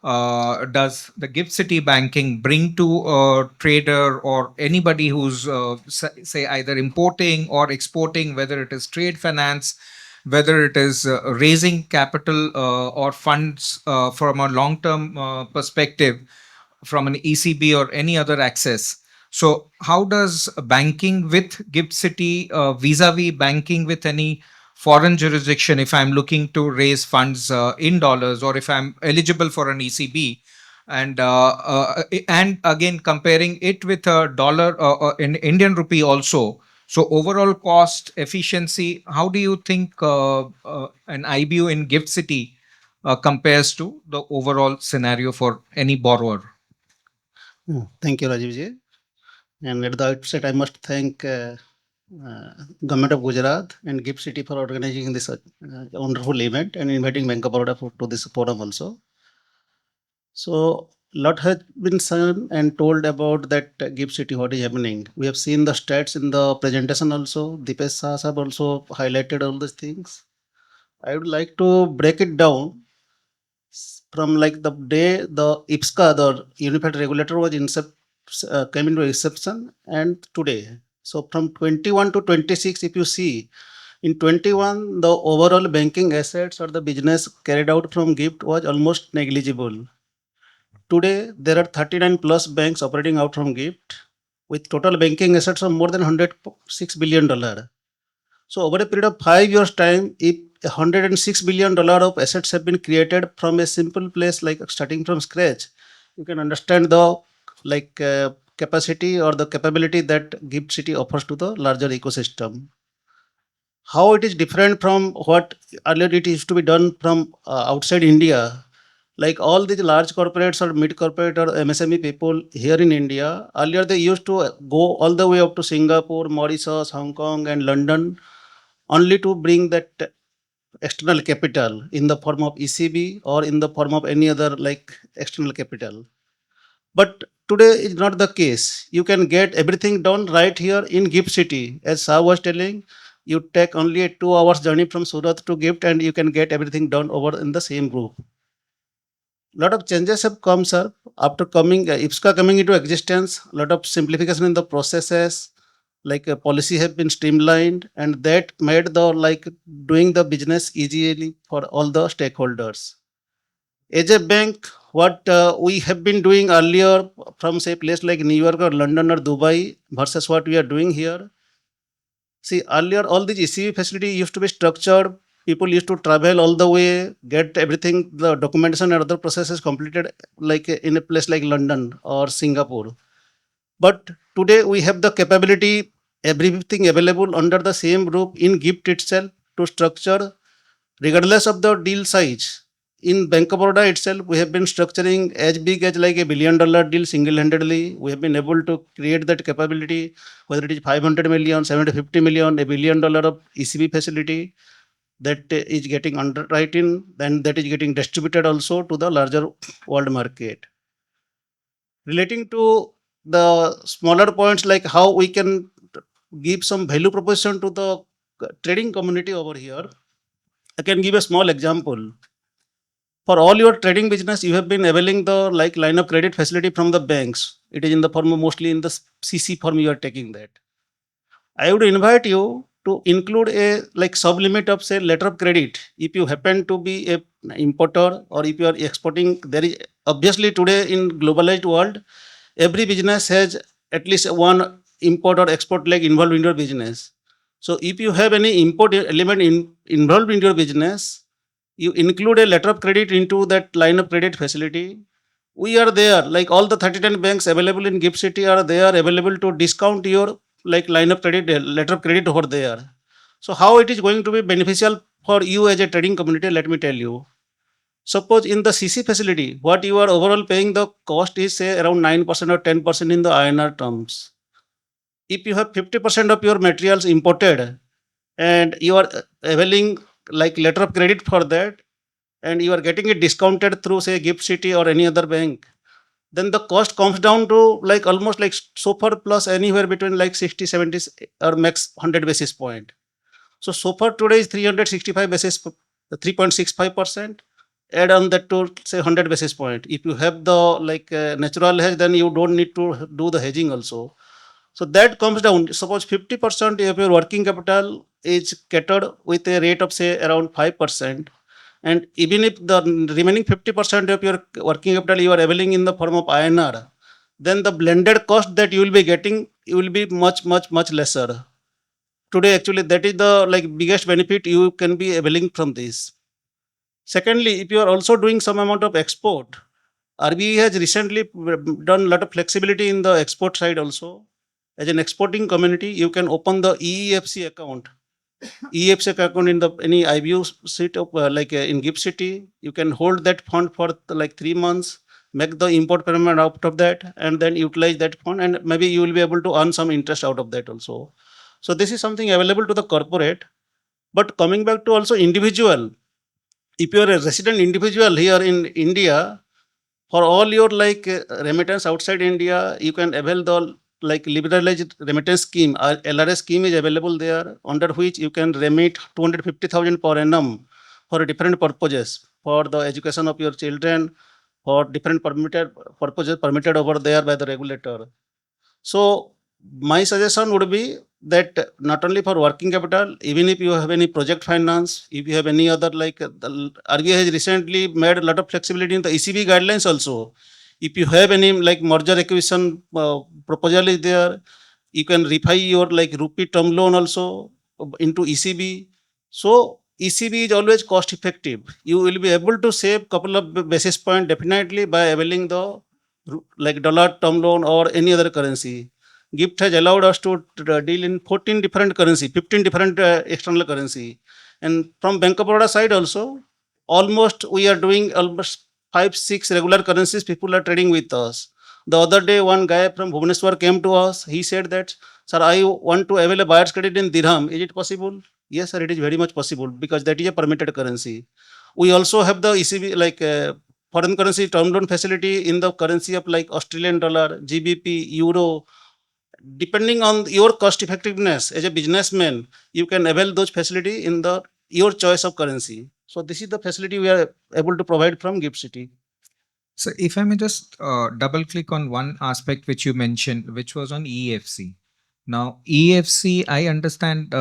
does the Gift City banking bring to a trader or anybody who's, say, either importing or exporting, whether it is trade finance, whether it is raising capital or funds from a long term perspective from an ECB or any other access. So, how does banking with Gift City vis a vis banking with any foreign jurisdiction, if I'm looking to raise funds in dollars or if I'm eligible for an ECB? And again, comparing it with a dollar in Indian rupee also. So overall cost efficiency, how do you think an IBU in Gift City compares to the overall scenario for any borrower? Thank you, Rajiv ji. And at the outset, I must thank Government of Gujarat and Gift City for organizing this wonderful event and inviting Bank of Baroda to this forum also. So, lot has been said and told about that Gift City, what is happening. We have seen the stats in the presentation also. Dipesh Shah have also highlighted all these things. I would like to break it down from like the day the IPSCA, the Unified Regulator, was came into inception, and today. So from 21 to 26, if you see, in 21, the overall banking assets or the business carried out from GIFT was almost negligible. Today, there are 39 plus banks operating out from GIFT with total banking assets of more than $106 billion. So over a period of 5 years time, if $106 billion of assets have been created from a simple place like starting from scratch, you can understand the capacity or the capability that Gift City offers to the larger ecosystem. How it is different from what earlier it used to be done from outside India. Like all these large corporates or mid corporate or MSME people here in India, earlier they used to go all the way up to Singapore, Mauritius, Hong Kong, and London only to bring that external capital in the form of ECB or in the form of any other like external capital. But today is not the case. You can get everything done right here in Gift City. As Sa was telling, you take only a 2 hours journey from Surat to Gift and you can get everything done over in the same group. Lot of changes have come, sir. After coming, IPSCA coming into existence, lot of simplification in the processes, like policy have been streamlined, and that made the like doing the business easily for all the stakeholders. As a bank, what we have been doing earlier from say place like New York or London or Dubai versus what we are doing here. See, earlier all these ECB facility used to be structured. People used to travel all the way, get everything, the documentation and other processes completed like in a place like London or Singapore. But today we have the capability, everything available under the same roof in GIFT itself to structure regardless of the deal size. In Bank of Baroda itself, we have been structuring as big as like $1 billion deal single-handedly. We have been able to create that capability, whether it is 500 million, 750 million, $1 billion of ECB facility that is getting underwritten, then that is getting distributed also to the larger world market. Relating to the smaller points like how we can give some value proposition to the trading community over here, I can give a small example. For all your trading business, you have been availing the like line of credit facility from the banks. It is in the form of mostly in the CC form you are taking that. I would invite you to include a like sub limit of say letter of credit. If you happen to be a importer or if you are exporting, there is obviously today in globalized world, every business has at least one import or export leg involved in your business. So if you have any import element involved in your business, you include a letter of credit into that line of credit facility. We are there, like all the 39 banks available in Gift City are there available to discount your like line of credit, letter of credit over there. So how it is going to be beneficial for you as a trading community, let me tell you. Suppose in the CC facility, what you are overall paying the cost is say around 9% or 10% in the INR terms. If you have 50% of your materials imported and you are availing like letter of credit for that, and you are getting it discounted through say Gift City or any other bank, then the cost comes down to like almost like so far plus anywhere between like 60, 70 or max 100 basis point. So far today is 365 basis, 3.65%. Add on that to say 100 basis point. If you have the like natural hedge, then you don't need to do the hedging also. So that comes down. Suppose 50% of your working capital is catered with a rate of say around 5%. And even if the remaining 50% of your working capital you are availing in the form of INR, then the blended cost that you will be getting will be much lesser. Today, actually, that is the like biggest benefit you can be availing from this. Secondly, if you are also doing some amount of export, RBI has recently done a lot of flexibility in the export side also. As an exporting community, you can open the EEFC account. EFC account in the any IBU seat of like in Gift City, you can hold that fund for like 3 months, make the import payment out of that, and then utilize that fund, and maybe you will be able to earn some interest out of that also. So this is something available to the corporate. But coming back to also individual, if you are a resident individual here in India, for all your like remittance outside India, you can avail the like liberalized remittance scheme. LRS scheme is available there, under which you can remit 250,000 per annum for different purposes, for the education of your children, for different permitted purposes permitted over there by the regulator. So my suggestion would be that not only for working capital, even if you have any project finance, if you have any other like the RBI has recently made a lot of flexibility in the ECB guidelines also. If you have any like merger acquisition proposal is there, you can refi your like rupee term loan also into ECB. So ECB is always cost effective. You will be able to save couple of basis point definitely by availing the like dollar term loan or any other currency. Gift has allowed us to deal in 14 different currency, 15 different external currency. And from Bank of Baroda side also, almost we are doing almost 5, 6 regular currencies people are trading with us. The other day, one guy from Bhubaneswar came to us. He said that, sir, I want to avail a buyer's credit in dirham. Is it possible? Yes, sir, it is very much possible because that is a permitted currency. We also have the ECB, like foreign currency term loan facility in the currency of like Australian dollar, GBP, euro. Depending on your cost effectiveness as a businessman, you can avail those facility in the your choice of currency. So this is the facility we are able to provide from Gift City. So if I may just double click on one aspect which you mentioned, which was on EFC. Now, EFC, I understand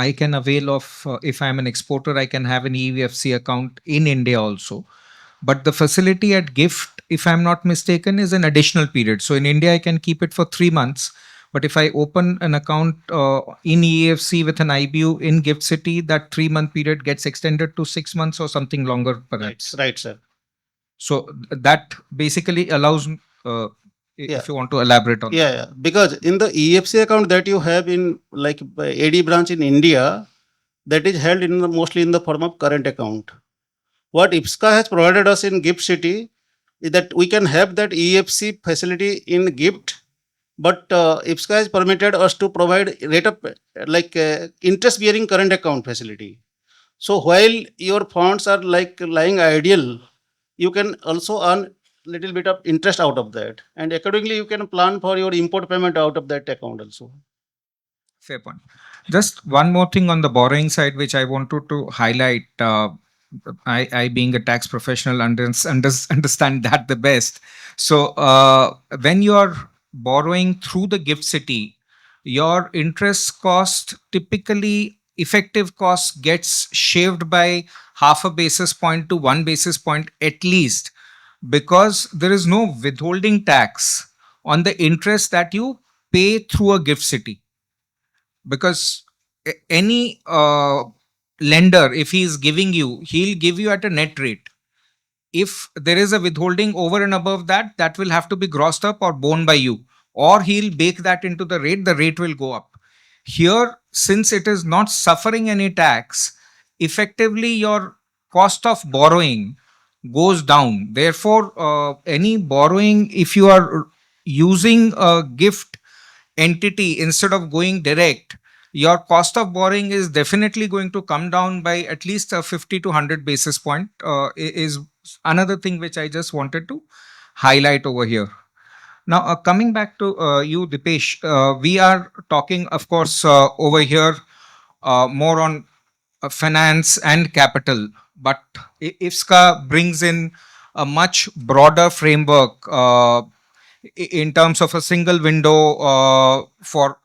I can avail of, if I'm an exporter, I can have an EFC account in India also. But the facility at GIFT, if I'm not mistaken, is an additional period. So in India, I can keep it for 3 months. But if I open an account in EFC with an IBU in GIFT City, that 3 month period gets extended to 6 months or something longer, perhaps. Right, sir. So that basically allows, Yeah. if you want to elaborate on that. Yeah. Because in the EFC account that you have in like AD branch in India, that is held in the, mostly in the form of current account. What IPSCA has provided us in GIFT City is that we can have that EFC facility in GIFT, but IPSCA has permitted us to provide rate of like interest bearing current account facility. So while your funds are like lying idle, you can also earn little bit of interest out of that, and accordingly you can plan for your import payment out of that account also. Fair point. Just one more thing on the borrowing side, which I wanted to highlight. I being a tax professional, understand that the best. So, when you are borrowing through the gift city, your interest cost typically effective cost gets shaved by half a basis point to 1 basis point at least, because there is no withholding tax on the interest that you pay through a gift city, because any lender, if he is giving you, he'll give you at a net rate. If there is a withholding over and above that, that will have to be grossed up or borne by you, or he'll bake that into the rate will go up. Here, since it is not suffering any tax, effectively your cost of borrowing goes down. Therefore, any borrowing, if you are using a gift entity instead of going direct, your cost of borrowing is definitely going to come down by at least a 50 to 100 basis point, is another thing which I just wanted to highlight over here. Now, coming back to you, Dipesh, we are talking, of course, over here more on finance and capital, but IFSCA brings in a much broader framework in terms of a single window for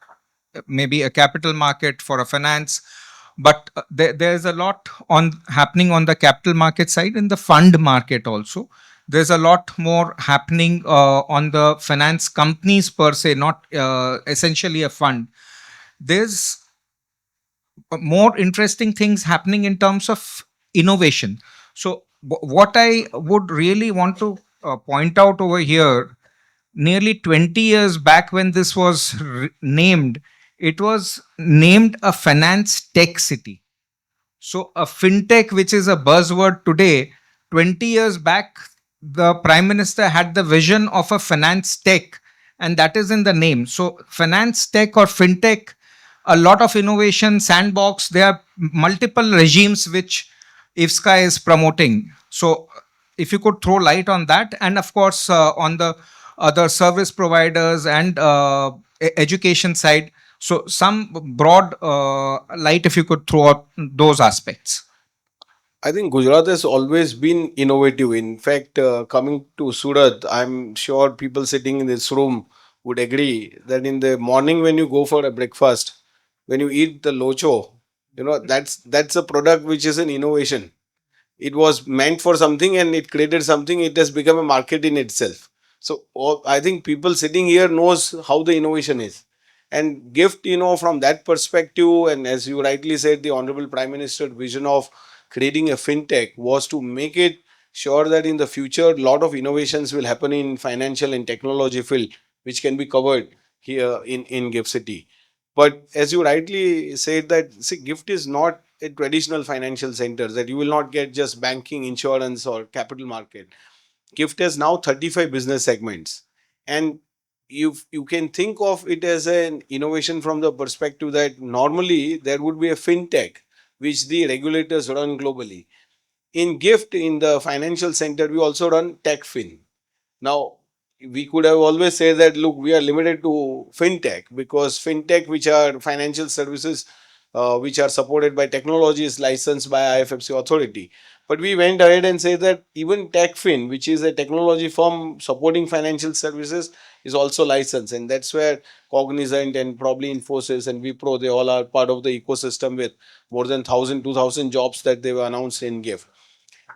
maybe a capital market, for a finance. But there's a lot on happening on the capital market side, in the fund market also. There's a lot more happening on the finance companies per se, not essentially a fund. There's more interesting things happening in terms of innovation. So what I would really want to point out over here, nearly 20 years back when this was named, it was named a finance tech city. So a fintech, which is a buzzword today, 20 years back, the prime minister had the vision of a finance tech, and that is in the name. So finance tech or fintech, a lot of innovation, sandbox, there are multiple regimes which IFSCA is promoting. So if you could throw light on that, and of course on the other service providers and education side. So some broad light, if you could throw out those aspects. I think Gujarat has always been innovative. In fact, coming to Surat, I'm sure people sitting in this room would agree that in the morning when you go for a breakfast, when you eat the locho, that's a product which is an innovation. It was meant for something and it created something. It has become a market in itself. So I think people sitting here knows how the innovation is. And gift, from that perspective, and as you rightly said, the Honorable Prime Minister's vision of creating a fintech was to make it sure that in the future, a lot of innovations will happen in financial and technology field, which can be covered here in Gift City. But as you rightly said that, see, gift is not a traditional financial centers, that you will not get just banking, insurance, or capital market. GIFT has now 35 business segments, and you can think of it as an innovation from the perspective that normally there would be a fintech which the regulators run globally. In GIFT, in the financial center, we also run TechFin. Now, we could have always said that, look, we are limited to fintech, because fintech, which are financial services which are supported by technology, is licensed by IFFC authority. But we went ahead and said that even TechFin, which is a technology firm supporting financial services, is also licensed. And that's where Cognizant and probably Infosys and Wipro, they all are part of the ecosystem with more than 1,000, 2,000 jobs that they were announced in GIFT.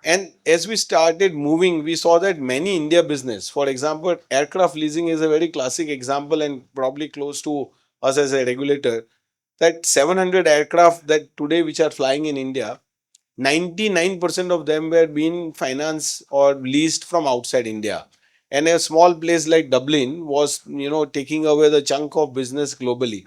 And as we started moving, we saw that many India business, for example, aircraft leasing is a very classic example and probably close to us as a regulator, that 700 aircraft that today which are flying in India, 99% of them were being financed or leased from outside India. And a small place like Dublin was, taking away the chunk of business globally.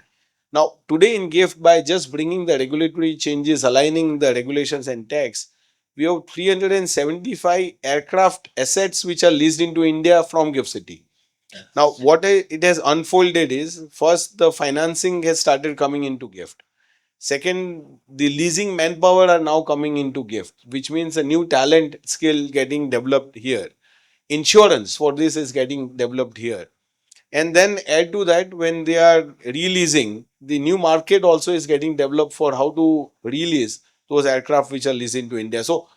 Now, today in GIFT, by just bringing the regulatory changes, aligning the regulations and tax, we have 375 aircraft assets which are leased into India from GIFT City. Now, what it has unfolded is, first, the financing has started coming into GIFT. Second, the leasing manpower are now coming into GIFT, which means a new talent skill getting developed here. Insurance for this is getting developed here. And then add to that, when they are releasing, the new market also is getting developed for how to release those aircraft which are leased into India. So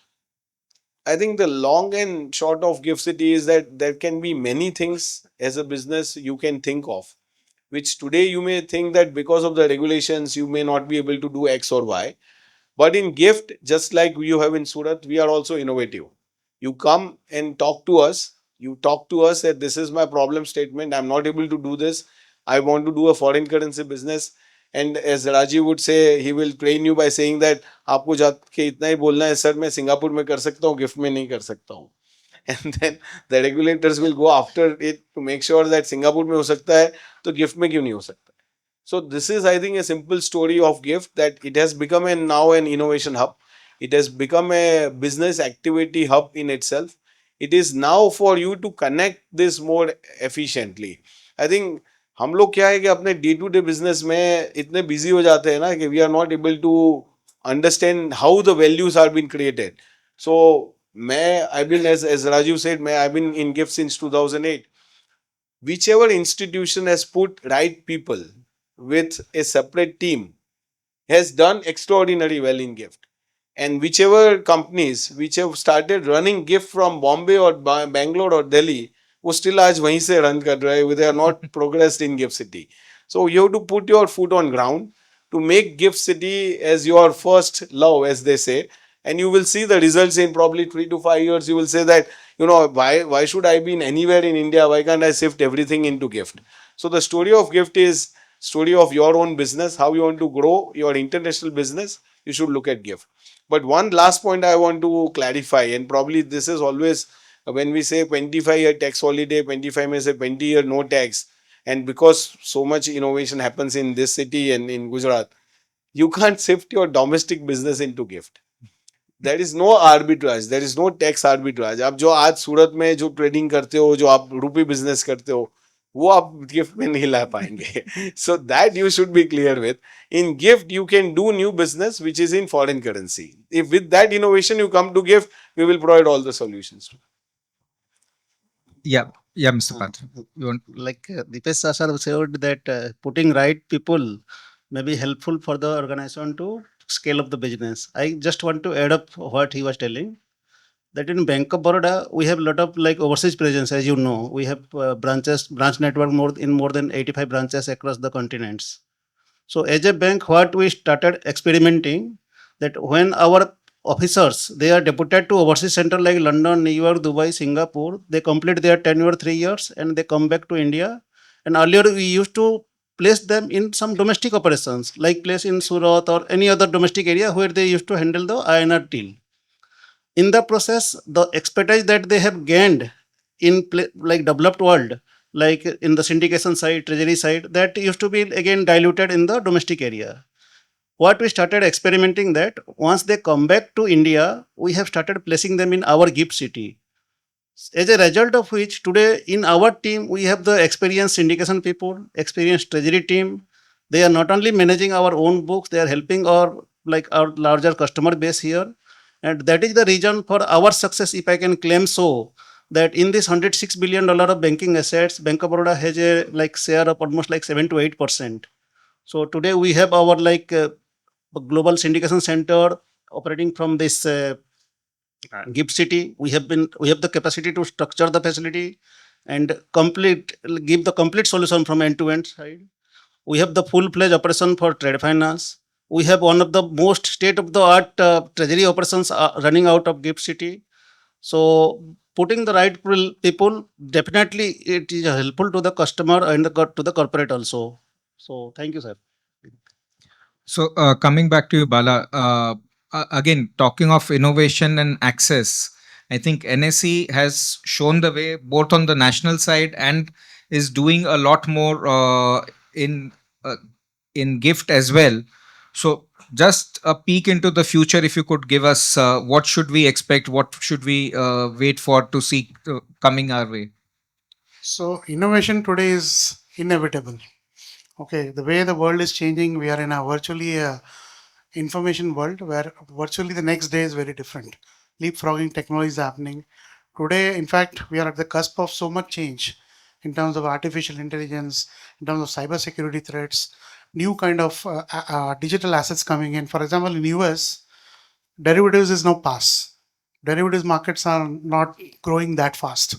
I think the long and short of GIFT City is that there can be many things as a business you can think of, which today you may think that because of the regulations you may not be able to do X or Y. But in GIFT, just like you have in Surat, we are also innovative. You come and talk to us. You talk to us that this is my problem statement. I'm not able to do this. I want to do a foreign currency business. And as Rajiv would say, he will train you by saying that आपको जाके इतना ही बोलना है sir, मैं Singapore में कर सकता हूँ, गिफ्ट में नहीं कर सकता हूँ. And then the regulators will go after it to make sure that Singapore में हो सकता है तो गिफ्ट में क्यों नहीं हो सकता. So this is, I think, a simple story of GIFT, that it has become now an innovation hub. It has become a business activity hub in itself. It is now for you to connect this more efficiently. I think हम लोग क्या है कि अपने day to day business में इतने busy हो जाते हैं ना कि we are not able to understand how the values are been created. So मैं I been as Rajiv said, मैं I been in GIFT since 2008. Whichever institution has put right people with a separate team has done extraordinarily well in GIFT. And whichever companies which have started running GIFT from Bombay or Bangalore or Delhi, वो still आज वहीं से run कर रहे हैं, they are not progressed in GIFT City. So you have to put your foot on ground to make GIFT City as your first love, as they say, and you will see the results in probably 3 to 5 years. You will say that, why should I be in anywhere in India? Why can't I shift everything into GIFT? So the story of GIFT is story of your own business, how you want to grow your international business. You should look at GIFT. But one last point I want to clarify, and probably this is always when we say 25-year tax holiday, 25 may say 20-year no tax, and because so much innovation happens in this city and in Gujarat, you can't shift your domestic business into GIFT. There is no arbitrage, there is no tax arbitrage. आप जो आज सूरत में जो trading करते हो, जो आप रुपी business करते हो, वो आप गिफ्ट में नहीं ला पाएंगे. So that you should be clear with. In GIFT you can do new business which is in foreign currency. If with that innovation you come to GIFT, we will provide all the solutions. Yeah, Mr. Patra. You want? Like Dipesh Sir said that putting right people may be helpful for the organization to scale up the business. I just want to add up what he was telling. That in Bank of Baroda, we have a lot of like overseas presence, as you know. We have branch network more than 85 branches across the continents. So as a bank, what we started experimenting, that when our officers, they are deputed to overseas center like London, New York, Dubai, Singapore, they complete their tenure 3 years and they come back to India. And earlier we used to place them in some domestic operations, like place in Surat or any other domestic area where they used to handle the INR deal. In the process, the expertise that they have gained in like developed world, like in the syndication side, treasury side, that used to be again diluted in the domestic area. what we started experimenting that once they come back to India, we have started placing them in our gift city. As a result of which, today in our team, we have the experienced syndication people, experienced treasury team. They are not only managing our own books, they are helping our larger customer base here. And that is the reason for our success, if I can claim so, that in this $106 billion of banking assets, Bank of Baroda has a share of almost 7 to 8%. So today we have our global syndication center operating from this gift city. We have the capacity to structure the facility and give the complete solution from end to end side. We have the full fledged operation for trade finance. We have one of the most state of the art treasury operations running out of gift city. So putting the right people, definitely it is helpful to the customer and to the corporate also. So thank you, sir. So, coming back to you, Bala, again, talking of innovation and access, I think NSE has shown the way both on the national side and is doing a lot more uh, in gift as well. So, just a peek into the future, if you could give us what should we expect, what should we wait for to see coming our way? So innovation today is inevitable. Okay, the way the world is changing, we are in a virtually information world where virtually the next day is very different. Leapfrogging technology is happening. Today, in fact, we are at the cusp of so much change in terms of artificial intelligence, in terms of cybersecurity threats, new kind of digital assets coming in. For example, in US, derivatives is now pass. Derivatives markets are not growing that fast.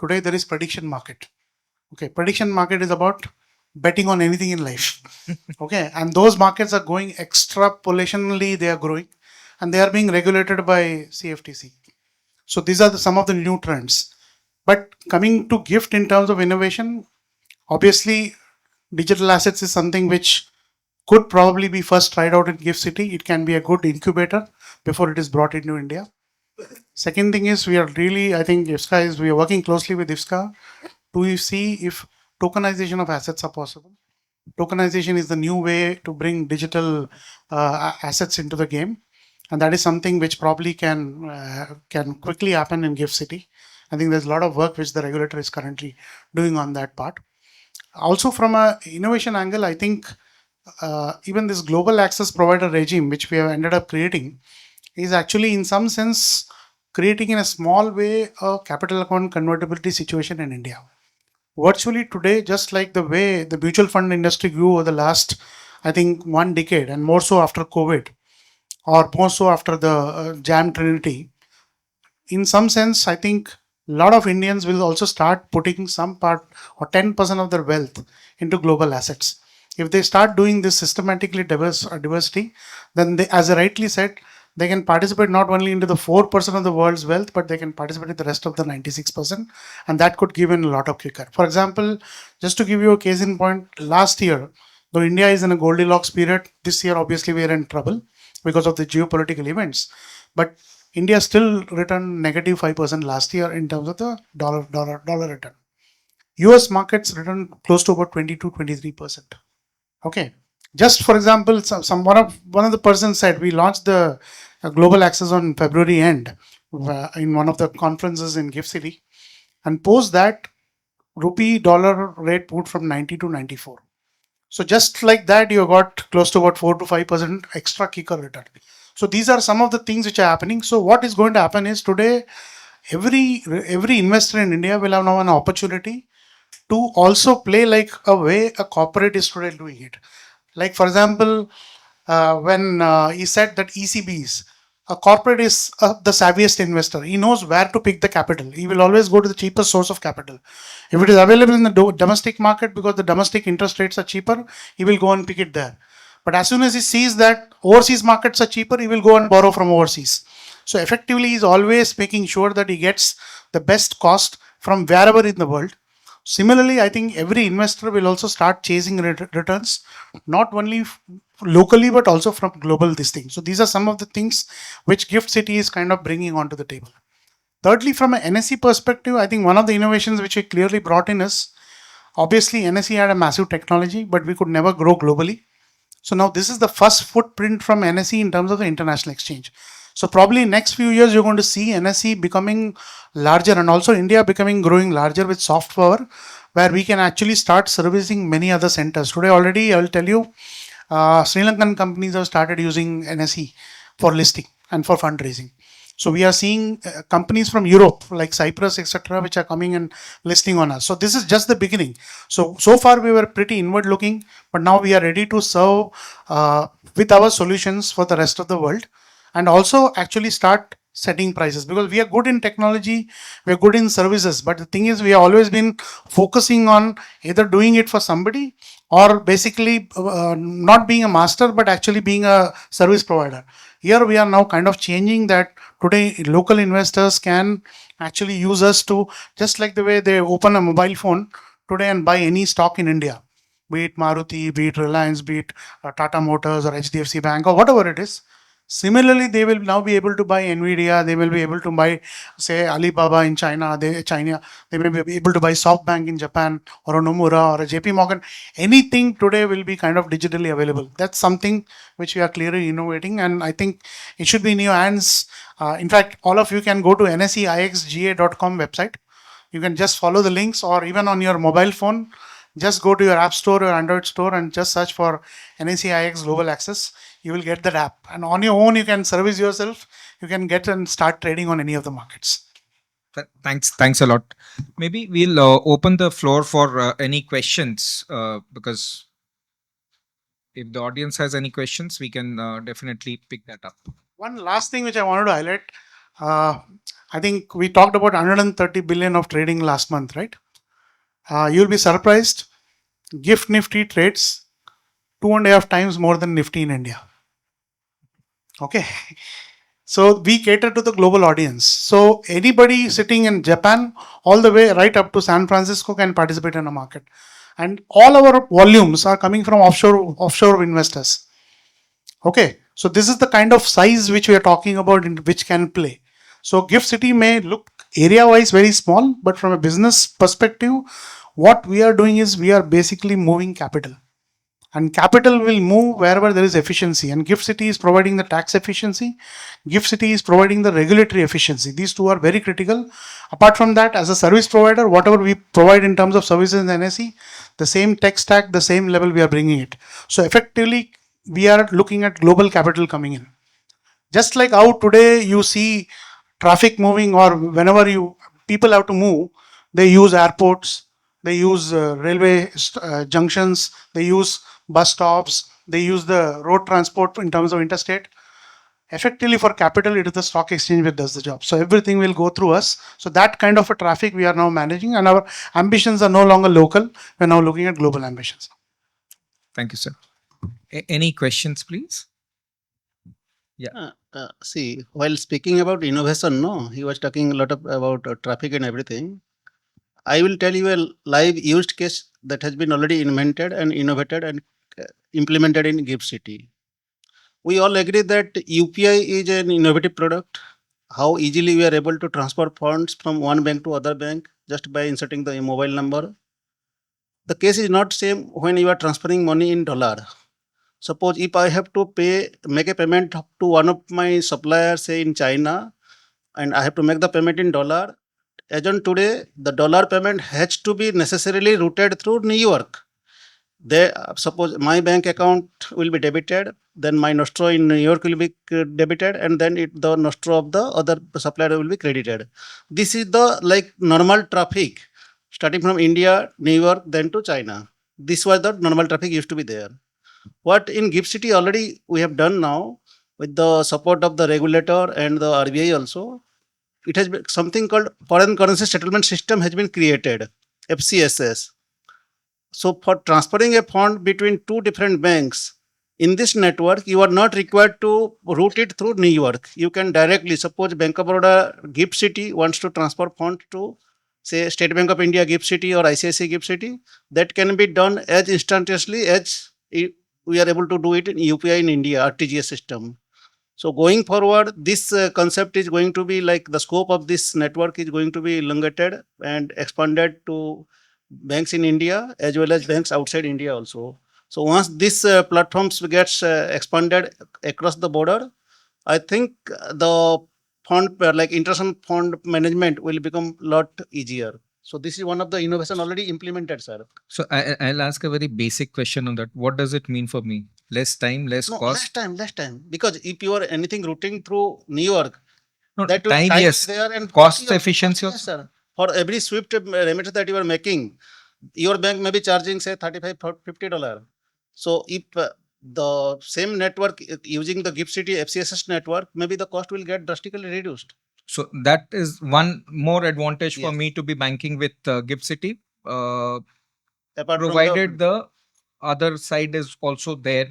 Today, there is prediction market. Okay, prediction market is about betting on anything in life. Okay, and those markets are going extrapolationally, they are growing and they are being regulated by CFTC. So these are some of the new trends. But coming to gift in terms of innovation, obviously digital assets is something which could probably be first tried out in Gift City. It can be a good incubator before it is brought into India. Second thing is we are really, I think we are working closely with IFSCA to see if tokenization of assets are possible. Tokenization is the new way to bring digital assets into the game, and that is something which probably can quickly happen in Gift City. I think there's a lot of work which the regulator is currently doing on that part. Also, from a innovation angle, I think even this global access provider regime, which we have ended up creating, is actually in some sense creating in a small way a capital account convertibility situation in India. Virtually today, just like the way the mutual fund industry grew over the last, I think, 1 decade, and more so after COVID, or more so after the Jam Trinity, in some sense, I think a lot of Indians will also start putting some part or 10% of their wealth into global assets. If they start doing this systematically diversity, then they, as I rightly said, they can participate not only into the 4% of the world's wealth, but they can participate in the rest of the 96%. And that could give in a lot of kicker. For example, just to give you a case in point, last year, though India is in a Goldilocks period, this year obviously we are in trouble because of the geopolitical events. But India still returned negative 5% last year in terms of the dollar return. US markets returned close to about 22-23%. Okay. Just for example, one of the persons said we launched the global access on February end in one of the conferences in Gift City, and post that rupee dollar rate moved from 90 to 94. So just like that, you got close to about 4 to 5% extra kicker return. So these are some of the things which are happening. So what is going to happen is today, every investor in India will have now an opportunity to also play like a way a corporate is today doing it. Like for example, when he said that ECBs, a corporate is the savviest investor. He knows where to pick the capital. He will always go to the cheapest source of capital. If it is available in the domestic market because the domestic interest rates are cheaper, he will go and pick it there. But as soon as he sees that overseas markets are cheaper, he will go and borrow from overseas. So effectively, he's always making sure that he gets the best cost from wherever in the world. Similarly, I think every investor will also start chasing returns, not only locally but also from global this thing. So these are some of the things which Gift City is kind of bringing onto the table. Thirdly, from an NSE perspective, I think one of the innovations which we clearly brought in is, obviously NSE had a massive technology, but we could never grow globally. So now this is the first footprint from NSE in terms of the international exchange. So probably next few years you're going to see NSE becoming larger, and also India becoming growing larger with soft power, where we can actually start servicing many other centers. Today already I will tell you, Sri Lankan companies have started using NSE for listing and for fundraising. So we are seeing companies from Europe like Cyprus, etc., which are coming and listing on us. So this is just the beginning. So far we were pretty inward looking, but now we are ready to serve with our solutions for the rest of the world, and also actually start setting prices, because we are good in technology, we are good in services, but the thing is we have always been focusing on either doing it for somebody or basically not being a master but actually being a service provider. Here we are now kind of changing that. Today local investors can actually use us to, just like the way they open a mobile phone today and buy any stock in India, be it Maruti, be it Reliance, be it Tata Motors or HDFC Bank or whatever it is. Similarly, they will now be able to buy Nvidia. They will be able to buy, say, Alibaba in China. They may be able to buy SoftBank in Japan, or a Nomura or a JP Morgan. Anything today will be kind of digitally available. That's something which we are clearly innovating, and I think it should be in your hands. In fact, all of you can go to nsexga.com website. You can just follow the links, or even on your mobile phone, just go to your app store or Android store and just search for NSE Global Access. You will get that app, and on your own you can service yourself. You can get and start trading on any of the markets. Thanks a lot. Maybe we'll open the floor for any questions, because if the audience has any questions, we can definitely pick that up. One last thing which I wanted to highlight. I think we talked about 130 billion of trading last month, right? You'll be surprised. GIFT Nifty trades 2.5 times more than Nifty in India. Okay. So we cater to the global audience. So anybody sitting in Japan, all the way right up to San Francisco, can participate in a market. And all our volumes are coming from offshore investors. Okay. So this is the kind of size which we are talking about, in which can play. So GIFT City may look area wise very small, but from a business perspective, what we are doing is we are basically moving capital. And capital will move wherever there is efficiency. And GIFT City is providing the tax efficiency. GIFT City is providing the regulatory efficiency. These two are very critical. Apart from that, as a service provider, whatever we provide in terms of services in NSE, the same tech stack, the same level we are bringing it. So effectively, we are looking at global capital coming in. Just like how today you see traffic moving, or whenever people have to move, they use airports, they use railway junctions, they use bus stops, they use the road transport in terms of interstate. Effectively, for capital, it is the stock exchange which does the job. So everything will go through us. So that kind of a traffic we are now managing, and our ambitions are no longer local. We're now looking at global ambitions. Thank you, sir. Any questions, please? See, while speaking about innovation, no, he was talking a lot about traffic and everything. I will tell you a live used case that has been already invented and innovated and implemented in GIFT City. We all agree that UPI is an innovative product. How easily we are able to transfer funds from one bank to other bank just by inserting the mobile number. The case is not same when you are transferring money in dollar. Suppose if I have to make a payment to one of my suppliers, say in China, and I have to make the payment in dollar. As on today, the dollar payment has to be necessarily routed through New York. They suppose my bank account will be debited, then my nostro in New York will be debited, and then the nostro of the other supplier will be credited. This is the like normal traffic starting from India, New York, then to China. This was the normal traffic used to be there. What in GIFT City already we have done now with the support of the regulator and the RBI also, it has been something called foreign currency settlement system has been created, FCSS. So for transferring a fund between two different banks in this network, you are not required to route it through New York. You can directly, suppose Bank of Baroda GIFT City wants to transfer fund to say State Bank of India GIFT City or ICICI GIFT City, that can be done as instantaneously as we are able to do it in UPI in India, RTGS system. So going forward, this concept is going to be like the scope of this network is going to be elongated and expanded to banks in India as well as banks outside India also. So once this platforms gets expanded across the border, I think the fund like international fund management will become lot easier. So this is one of the innovation already implemented, sir. So I'll ask a very basic question on that. What does it mean for me? Less time, less No, cost? less time. Because if you are anything routing through New York, No, that time, time yes. is there and Cost costly also. efficiency Yes, also. sir. For every Swift remittance that you are making, your bank may be charging say 35 or $50. So if the same network using the Gift City FCSS network, maybe the cost will get drastically reduced. So that is one more advantage for Yes. me to be banking with Gift City, Apart provided from the other side is also there,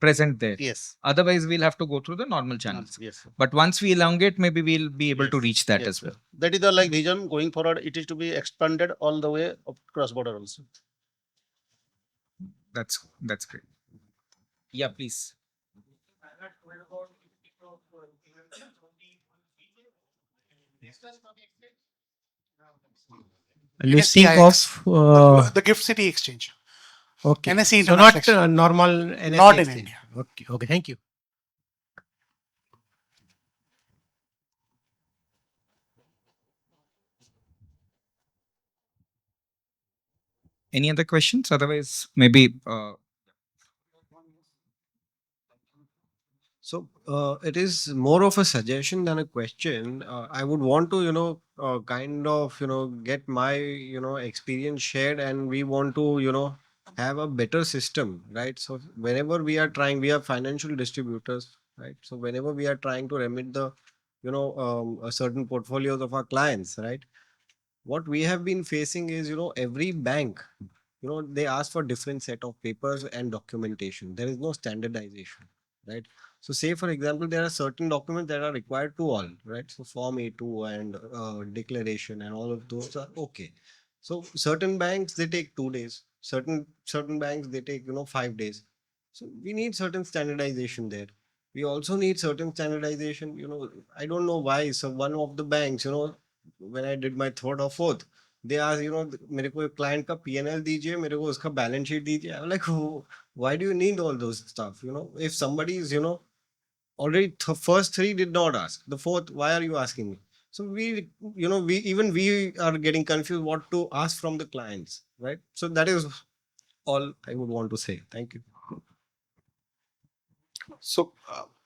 present there. yes, Otherwise, we'll have to go through the normal channels. yes, sir. But once we elongate, maybe we'll be able to reach that Yes, as well. sir. That is the like vision going forward. It is to be expanded all the way across border also. That's great. Yeah, please. Listing NSE of the Gift City Exchange. okay. NSE So International not Exchange. normal NSE Not in exchange. India. Okay, okay, thank you. Any other questions? Otherwise, maybe So it is more of a suggestion than a question. I would want to, kind of, get my, experience shared, and we want to, have a better system, right? So whenever we are trying, we are financial distributors, right? So whenever we are trying to remit the, a certain portfolios of our clients, right? What we have been facing is, every bank, they ask for different set of papers and documentation. There is no standardization, right? So say for example, there are certain documents that are required to all, right? So form A2 and declaration and all of those are okay. So certain banks they take 2 days, certain banks they take 5 days. So we need certain standardization there. We also need certain standardization. I don't know why. So one of the banks, when I did my third or fourth, they asked, मेरे को client का P&L दीजिए, मेरे को उसका balance sheet दीजिए. I'm like, oh, why do you need all those stuff? If somebody is, already first three did not ask, the fourth, why are you asking me? So we are getting confused what to ask from the clients, right? So that is all I would want to say. Thank you. So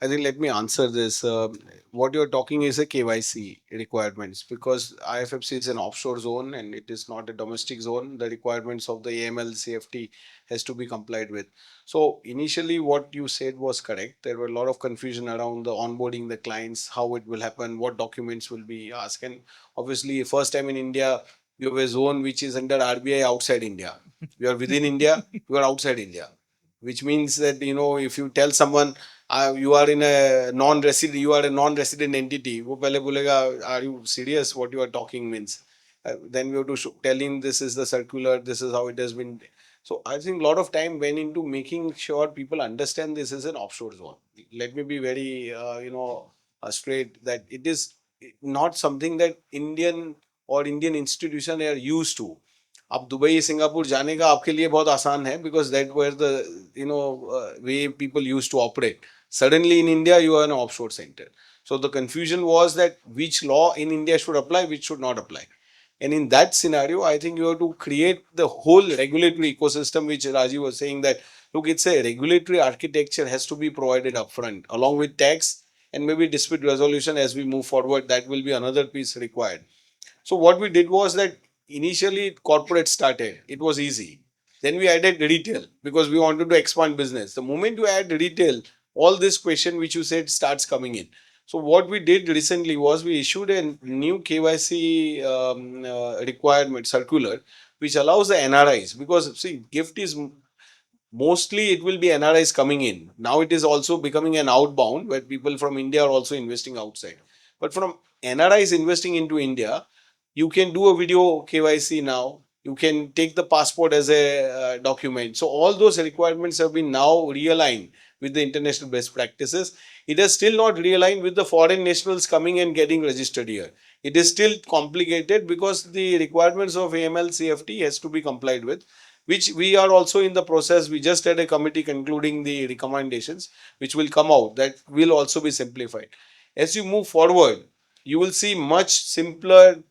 I think let me answer this. What you're talking is a KYC requirements, because IFFC is an offshore zone and it is not a domestic zone. The requirements of the AML CFT has to be complied with. So initially what you said was correct. There were a lot of confusion around the onboarding the clients, how it will happen, what documents will be asked. And obviously first time in India, you have a zone which is under RBI outside India. You are within India, you are outside India, which means that if you tell someone you are in a non-resident, you are a non-resident entity, wo pehle bolega, are you serious? What you are talking means. Then we have to tell him this is the circular, this is how it has been. So I think a lot of time went into making sure people understand this is an offshore zone. Let me be very straight that it is not something that Indian or Indian institution are used to. अब Dubai Singapore जाने का आपके लिए बहुत आसान है, because that where the way people use to operate. Suddenly in India you are an offshore center. So the confusion was that which law in India should apply, which should not apply. And in that scenario, I think you have to create the whole regulatory ecosystem, which Rajiv was saying that, look, it's a regulatory architecture has to be provided upfront, along with tax and maybe dispute resolution as we move forward. That will be another piece required. So what we did was that initially corporate started, it was easy. Then we added retail because we wanted to expand business. The moment you add retail, all this question which you said starts coming in. So what we did recently was we issued a new KYC requirement circular, which allows the NRIs, because see, gift is mostly it will be NRIs coming in. Now it is also becoming an outbound where people from India are also investing outside. But from NRIs investing into India, you can do a video KYC now. You can take the passport as a document. So all those requirements have been now realigned with the international best practices. It is still not realigned with the foreign nationals coming and getting registered here. It is still complicated because the requirements of AML CFT has to be complied with. which we are also in the process. We just had a committee concluding the recommendations, which will come out, that will also be simplified. As you move forward, you will see much simpler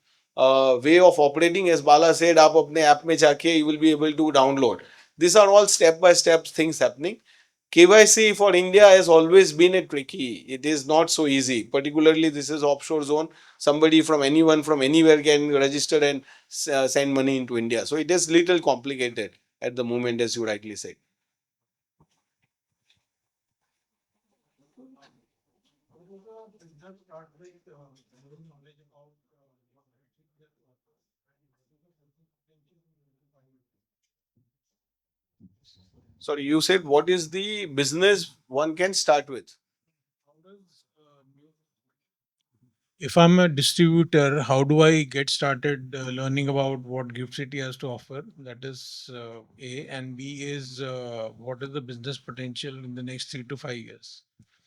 way of operating. As Bala said, आप अपने app में जाके you will be able to download. These are all step by step things happening. KYC for India has always been a tricky. It is not so easy. Particularly, this is offshore zone. Somebody from anyone from anywhere can register and send money into India. So it is little complicated at the moment, as you rightly said. Sorry, you said what is the business one can start with? If I'm a distributor, how do I get started learning about what Gift City has to offer? That is A. And B is what is the business potential in the next 3 to 5 years?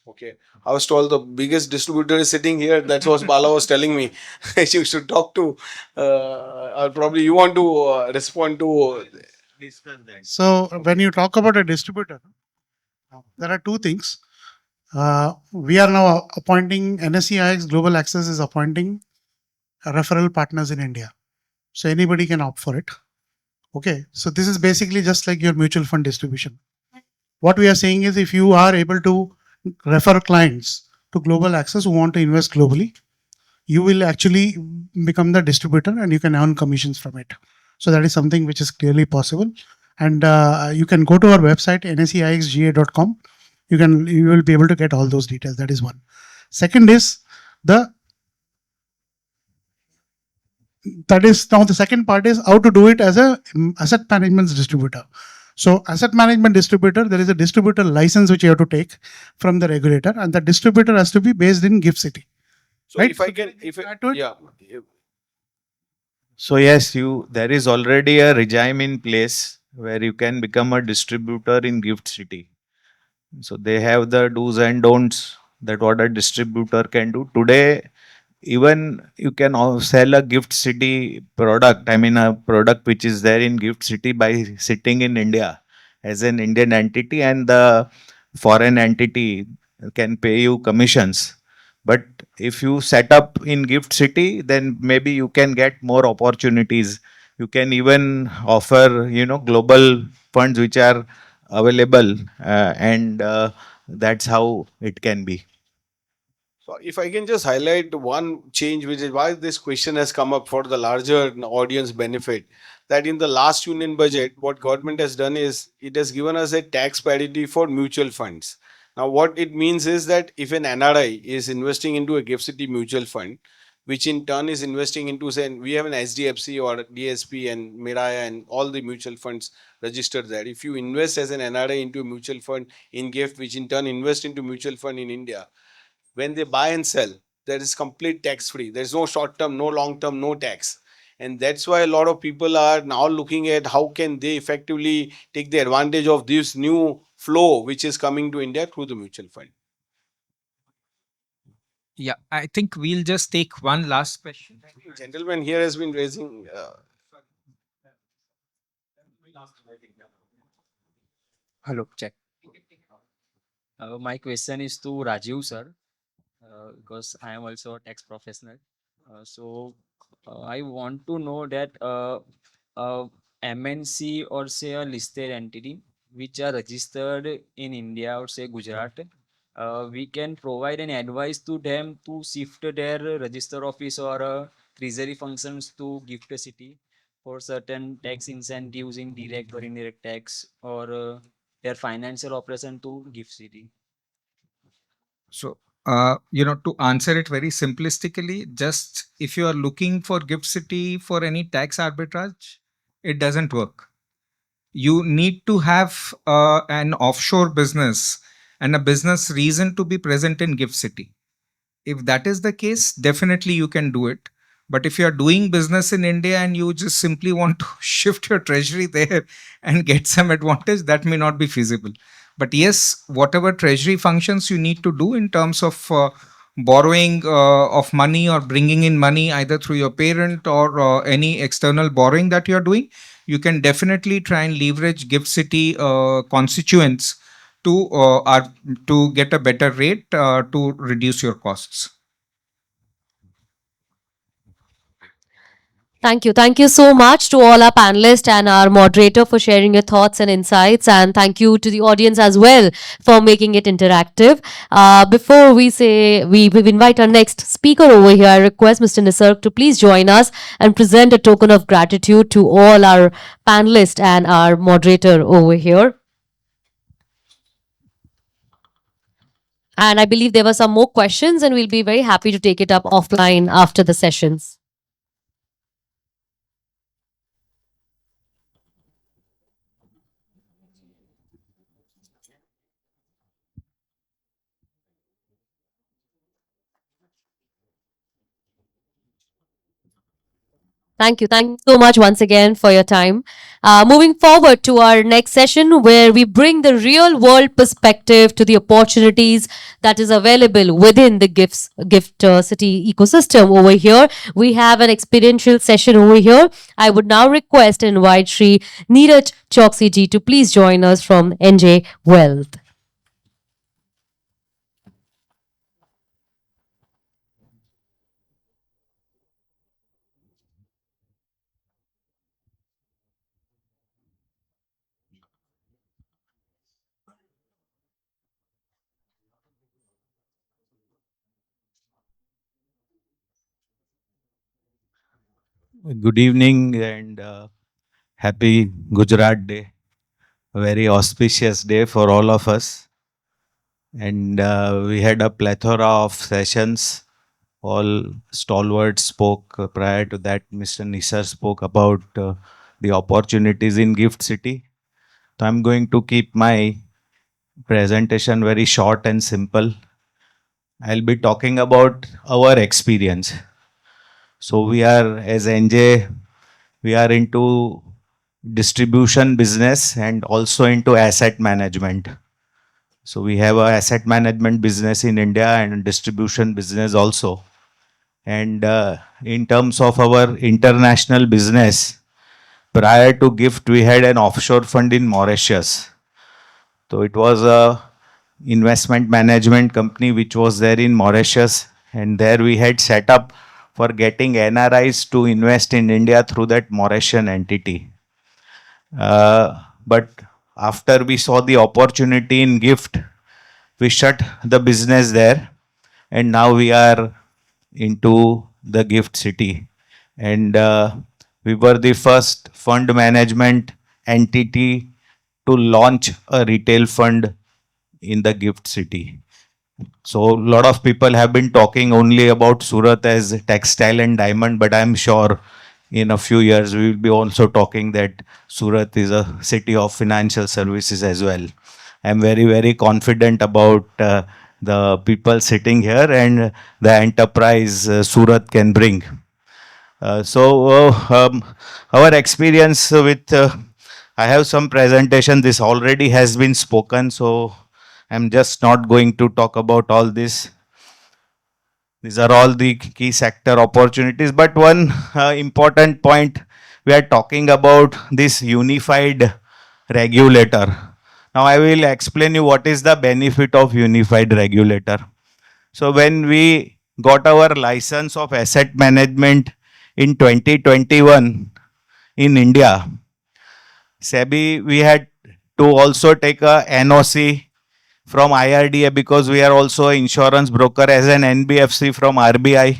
Okay. I was told the biggest distributor is sitting here. That's what Bala was telling me. You should talk to, or probably you want to respond to. So when you talk about a distributor, there are two things. We are now appointing, NSEIX Global Access is appointing referral partners in India. So anybody can opt for it. Okay. So this is basically just like your mutual fund distribution. What we are saying is, if you are able to refer clients to Global Access who want to invest globally, you will actually become the distributor and you can earn commissions from it. So that is something which is clearly possible. And you can go to our website, nseixga.com. You will be able to get all those details. That is one. Second is the second part is how to do it as a asset management distributor. So asset management distributor, there is a distributor license which you have to take from the regulator, and the distributor has to be based in Gift City. So Right? if I can, yeah. So yes, there is already a regime in place where you can become a distributor in Gift City. So they have the do's and don'ts that what a distributor can do. Today, even you can sell a Gift City product. I mean, a product which is there in Gift City by sitting in India as an Indian entity, and the foreign entity can pay you commissions. But if you set up in Gift City, then maybe you can get more opportunities. You can even offer, global funds which are available, and that's how it can be. So if I can just highlight one change, which is why this question has come up for the larger audience benefit, that in the last union budget, what government has done is it has given us a tax parity for mutual funds. Now, what it means is that if an NRI is investing into a Gift City mutual fund, which in turn is investing into, say, we have an SDFC or DSP and Miraya and all the mutual funds registered there. If you invest as an NRI into a mutual fund in GIFT, which in turn invest into mutual fund in India, when they buy and sell, there is complete tax free. There's no short term, no long term, no tax. And that's why a lot of people are now looking at how can they effectively take the advantage of this new flow which is coming to India through the mutual fund. Yeah, I think we'll just take one last question. Gentleman here has been raising. Hello, check. My question is to Rajiv sir, because I am also a tax professional. I want to know that MNC or say a listed entity which are registered in India or say Gujarat, we can provide an advice to them to shift their register office or treasury functions to Gift City for certain tax incentives in direct or indirect tax, or their financial operation to Gift City. So, to answer it very simplistically, just if you are looking for Gift City for any tax arbitrage, it doesn't work. You need to have an offshore business and a business reason to be present in Gift City. If that is the case, definitely you can do it. But if you are doing business in India and you just simply want to shift your treasury there and get some advantage, that may not be feasible. But yes, whatever treasury functions you need to do in terms of borrowing of money or bringing in money either through your parent or any external borrowing that you are doing, you can definitely try and leverage Gift City constituents to to get a better rate to reduce your costs. Thank you. Thank you so much to all our panelists and our moderator for sharing your thoughts and insights. And thank you to the audience as well for making it interactive. Before we say we invite our next speaker over here, I request Mr. Nisarg to please join us and present a token of gratitude to all our panelists and our moderator over here. And I believe there were some more questions, and we'll be very happy to take it up offline after the sessions. Thank you. Thank you so much once again for your time. Moving forward to our next session, where we bring the real world perspective to the opportunities that is available within the gift city ecosystem over here. We have an experiential session over here. I would now request and invite Sri Neeraj Choksi ji to please join us from NJ Wealth. Good evening and happy Gujarat Day. A very auspicious day for all of us. And we had a plethora of sessions. All stalwarts spoke. Prior to that, Mr. Nisar spoke about the opportunities in Gift City. So I'm going to keep my presentation very short and simple. I'll be talking about our experience. So we are, as NJ, we are into distribution business and also into asset management. So we have a asset management business in India and distribution business also. And in terms of our international business, prior to GIFT, we had an offshore fund in Mauritius. So it was a investment management company which was there in Mauritius, and there we had set up for getting NRIs to invest in India through that Mauritian entity. But after we saw the opportunity in GIFT, we shut the business there, and now we are into the Gift City. And we were the first fund management entity to launch a retail fund in the Gift City. So a lot of people have been talking only about Surat as textile and diamond, but I'm sure in a few years we will be also talking that Surat is a city of financial services as well. I'm very, very confident about the people sitting here and the enterprise Surat can bring. Our experience with, I have some presentation, this already has been spoken, so I'm just not going to talk about all this. These are all the key sector opportunities, but one important point, we are talking about this unified regulator. Now I will explain you what is the benefit of unified regulator. So when we got our license of asset management in 2021 in India, SEBI, we had to also take a NOC from IRDA because we are also an insurance broker as an NBFC from RBI,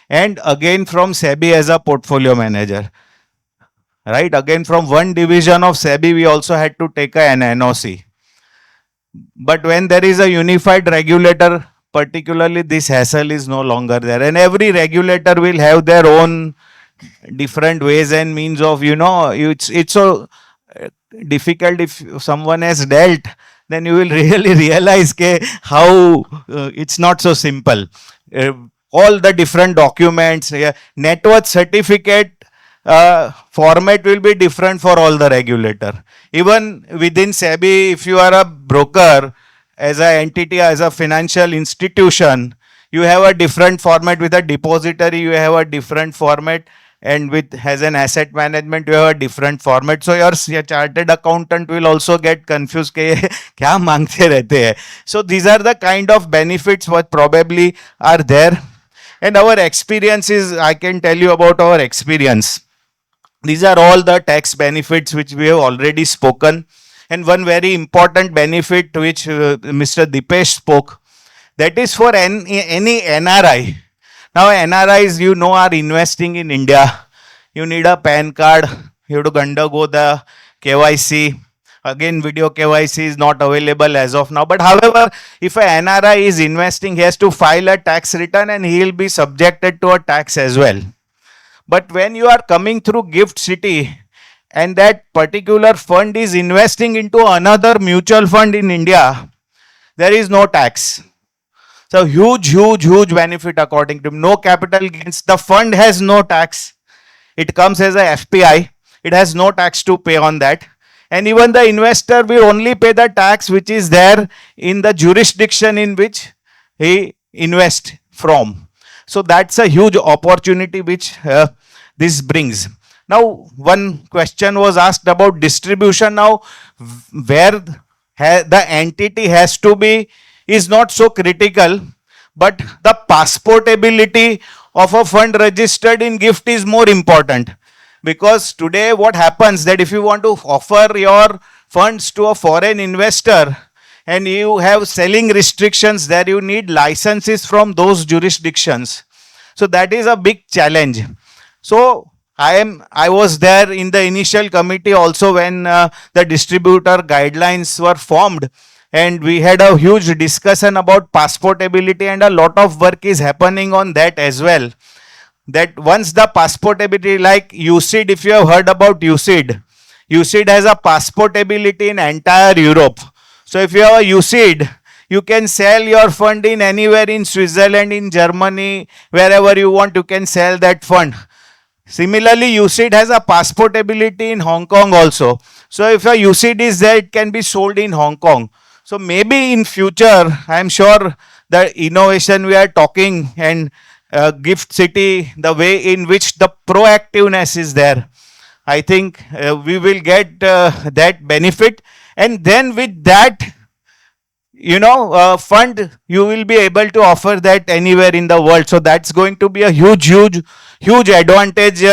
and again from SEBI as a portfolio manager. Right? Again from one division of SEBI, we also had to take an NOC. But when there is a unified regulator, particularly this hassle is no longer there. And every regulator will have their own different ways and means of, it's so difficult if someone has dealt, then you will really realize how it's not so simple. All the different documents, net worth certificate format will be different for all the regulator. Even within SEBI, if you are a broker, as an entity, as a financial institution, you have a different format. With a depository, you have a different format. and with has an asset management, you have a different format. So your chartered accountant will also get confused ke kya mangte rehte hai. So these are the kind of benefits what probably are there. And our experience is, I can tell you about our experience. These are all the tax benefits which we have already spoken. And one very important benefit which Mr. Dipesh spoke, that is for any NRI. Now NRIs, you know, are investing in India. You need a PAN card. You have to undergo the KYC. Again, video KYC is not available as of now. But however, if an NRI is investing, he has to file a tax return and he will be subjected to a tax as well. But when you are coming through Gift City and that particular fund is investing into another mutual fund in India, there is no tax. So huge benefit according to him. No capital gains. The fund has no tax. It comes as a FPI. It has no tax to pay on that. And even the investor will only pay the tax which is there in the jurisdiction in which he invests from. So that's a huge opportunity which this brings. Now, one question was asked about distribution. Now, where the entity has to be is not so critical, but the passportability of a fund registered in GIFT is more important. Because today what happens that if you want to offer your funds to a foreign investor and you have selling restrictions there, you need licenses from those jurisdictions. So that is a big challenge. So I was there in the initial committee also when the distributor guidelines were formed, and we had a huge discussion about passportability, and a lot of work is happening on that as well. That once the passportability, like UCID, if you have heard about UCID, UCID has a passportability in entire Europe. So if you have a UCID, you can sell your fund in anywhere in Switzerland, in Germany, wherever you want, you can sell that fund. Similarly, UCID has a passportability in Hong Kong also. So if a UCID is there, it can be sold in Hong Kong. So maybe in future, I am sure the innovation we are talking and Gift City, the way in which the proactiveness is there, I think we will get that benefit. And then with that, fund, you will be able to offer that anywhere in the world. So that's going to be a huge advantage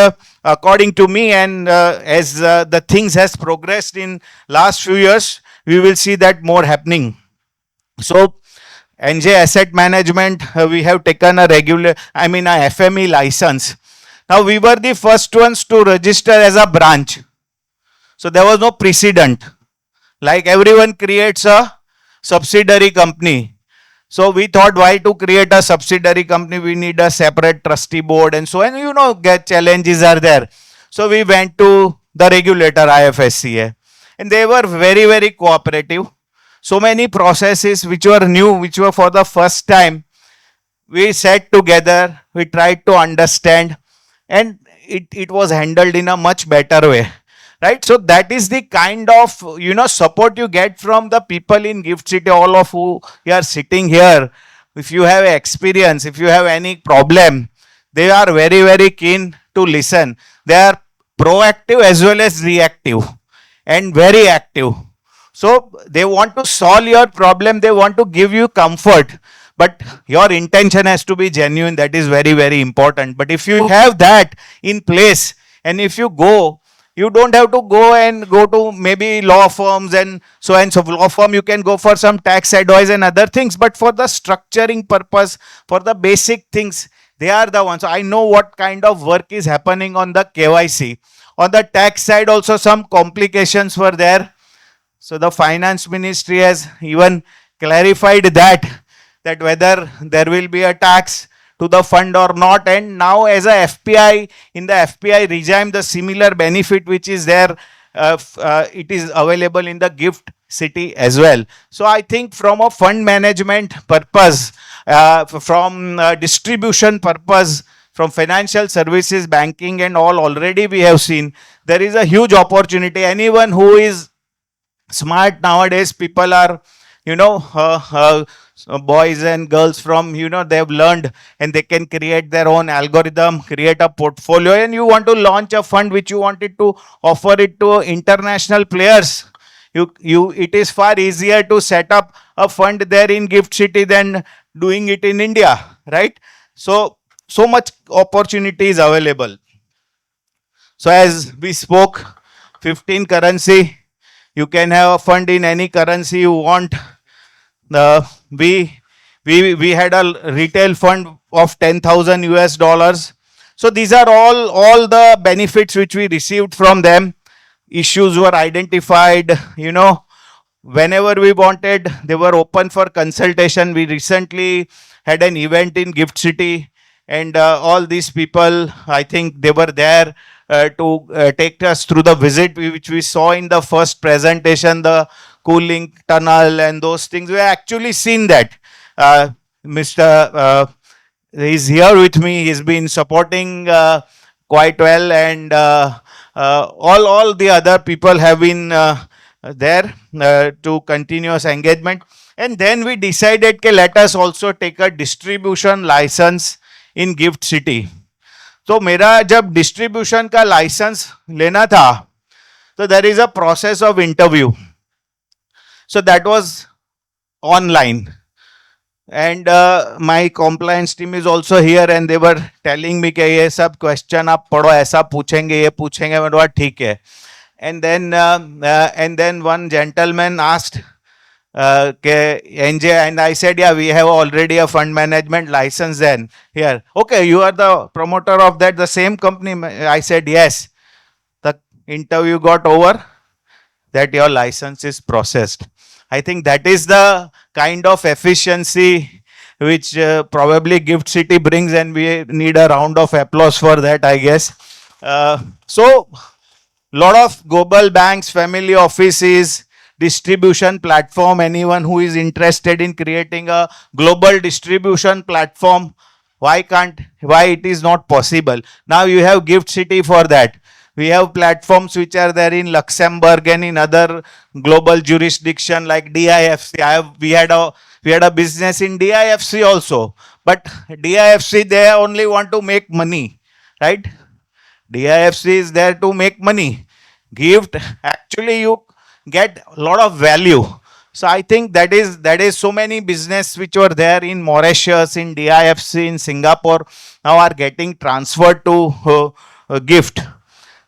according to me. And as the things has progressed in last few years, we will see that more happening. So NJ Asset Management, we have taken a FME license. Now we were the first ones to register as a branch. So there was no precedent. Like everyone creates a subsidiary company. So we thought, why to create a subsidiary company? We need a separate trustee board and so on. Get challenges are there. So we went to the regulator IFSCA, and they were very cooperative. So many processes which were new, which were for the first time, we sat together, we tried to understand, and it was handled in a much better way. Right? So that is the kind of support you get from the people in Gift City, all of who you are sitting here. If you have experience, if you have any problem, they are very keen to listen. They are proactive as well as reactive and very active. So they want to solve your problem, they want to give you comfort, but your intention has to be genuine. That is very important. But if you have that in place, and if you go, you don't have to go to maybe law firms and so law firm, you can go for some tax advice and other things, but for the structuring purpose, for the basic things, they are the ones. So I know what kind of work is happening on the KYC. On the tax side also some complications were there. So the finance ministry has even clarified that whether there will be a tax to the fund or not. And now as a FPI, in the FPI regime, the similar benefit which is there, it is available in the Gift City as well. So I think from a fund management purpose, from distribution purpose, from financial services, banking and all, already we have seen there is a huge opportunity. Anyone who is smart nowadays, people are boys and girls from, they've learned and they can create their own algorithm, create a portfolio, and you want to launch a fund which you wanted to offer it to international players. It is far easier to set up a fund there in Gift City than doing it in India, right? So much opportunity is available. So as we spoke, 15 currency, you can have a fund in any currency you want. Uh, we we had a retail fund of 10,000 US dollars. So these are all the benefits which we received from them. Issues were identified, whenever we wanted. They were open for consultation. We recently had an event in Gift City, and all these people, I think they were there to take us through the visit which we saw in the first presentation, the cooling tunnel and those things. We have actually seen that. Mr. He's here with me. He's been supporting quite well, and all the other people have been there to continuous engagement. And then we decided, okay, let us also take a distribution license in Gift City. तो मेरा जब distribution का licence लेना था, तो there is a process of interview. So that was online, and my compliance team is also here, and they were telling me कि ये सब question आप पढ़ो, ऐसा पूछेंगे, ये पूछेंगे. मैंने बोला ठीक है. And then one gentleman asked NJ, and I said, yeah, we have already a fund management license then here. Okay, you are the promoter of that, the same company? I said, yes. The interview got over, that your license is processed. I think that is the kind of efficiency which probably Gift City brings, and we need a round of applause for that, I guess. So, lot of global banks, family offices, distribution platform, anyone who is interested in creating a global distribution platform, why it is not possible? Now you have Gift City for that. We have platforms which are there in Luxembourg and in other global jurisdiction like DIFC. We had a business in DIFC also, but DIFC, they only want to make money, right? DIFC is there to make money. Gift, actually you get a lot of value. So I think that is so many business which were there in Mauritius, in DIFC, in Singapore, now are getting transferred to Gift.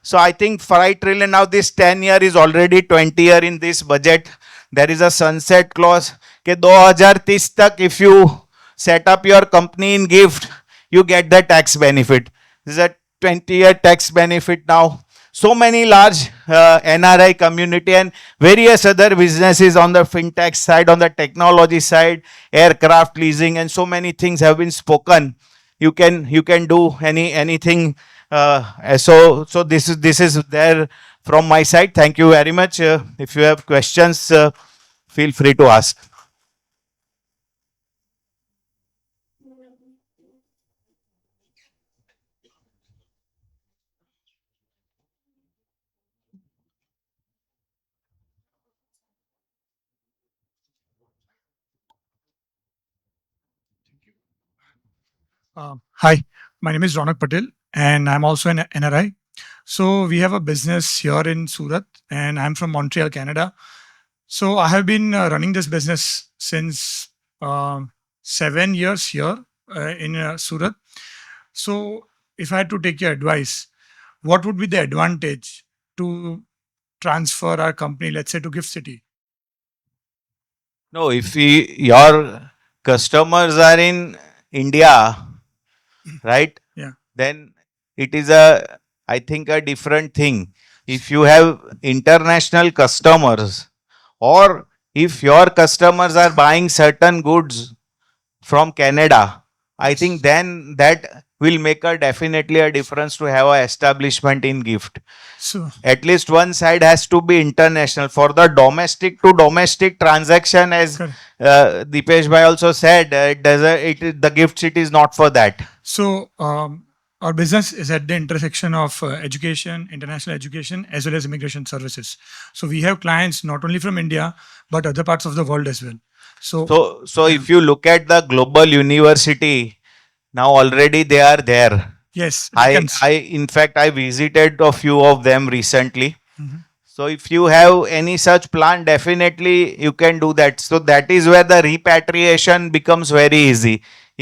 So I think 5 trillion, now this 10 year is already 20 year in this budget. There is a sunset clause. Ke 2030 tak, if you set up your company in Gift, you get the tax benefit. This is a 20-year tax benefit now. So many large NRI community and various other businesses on the fintech side, on the technology side, aircraft leasing, and so many things have been spoken. You can do anything. So this is there from my side. Thank you very much. If you have questions, feel free to ask. Hi, my name is Ronak Patel, and I'm also an NRI. So we have a business here in Surat, and I'm from Montreal, Canada. So I have been running this business since 7 years here in Surat. So if I had to take your advice, what would be the advantage to transfer our company, let's say, to Gift City? No, if your customers are in India, right? Yeah. Then it is I think a different thing. If you have international customers, or if your customers are buying certain goods from Canada, I think then that will make definitely a difference to have a establishment in Gift. So At least one side has to be international. For the domestic to domestic transaction, as Correct. Dipesh bhai also said, the Gift City is not for that. So our business is at the intersection of education, international education, as well as immigration services. So we have clients not only from India, but other parts of the world as well. So Yeah. if you look at the global university, now already they are there. Yes, I, Deacons. I, in fact, I visited a few of them recently. Mhm. So if you have any such plan, definitely you can do that. So that is where the repatriation becomes very easy.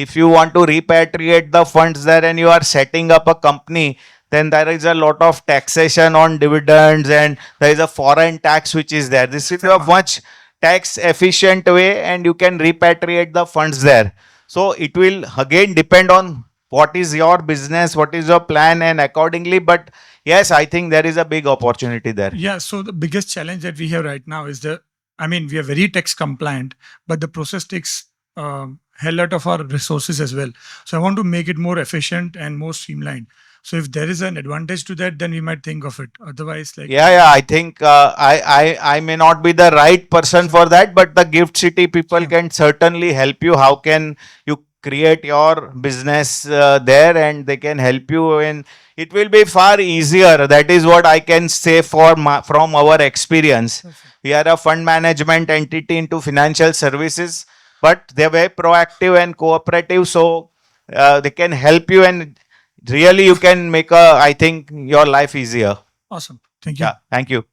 If you want to repatriate the funds there and you are setting up a company, then there is a lot of taxation on dividends and there is a foreign tax which is there. This is a much tax efficient way and you can repatriate the funds there. So it will again depend on what is your business, what is your plan, and accordingly. But yes, I think there is a big opportunity there. Yeah, so the biggest challenge that we have right now is we are very tax compliant, but the process takes hell lot of our resources as well. So I want to make it more efficient and more streamlined. So if there is an advantage to that, then we might think of it. Otherwise, like Yeah, I think I may not be the right person for that, but the Gift City people can certainly help you. How can you create your business there, and they can help you, and it will be far easier. That is what I can say from our experience. We are a fund management entity into financial services, but they are very proactive and cooperative, so they can help you, and really you can make I think your life easier. awesome. Thank you. Yeah, thank you.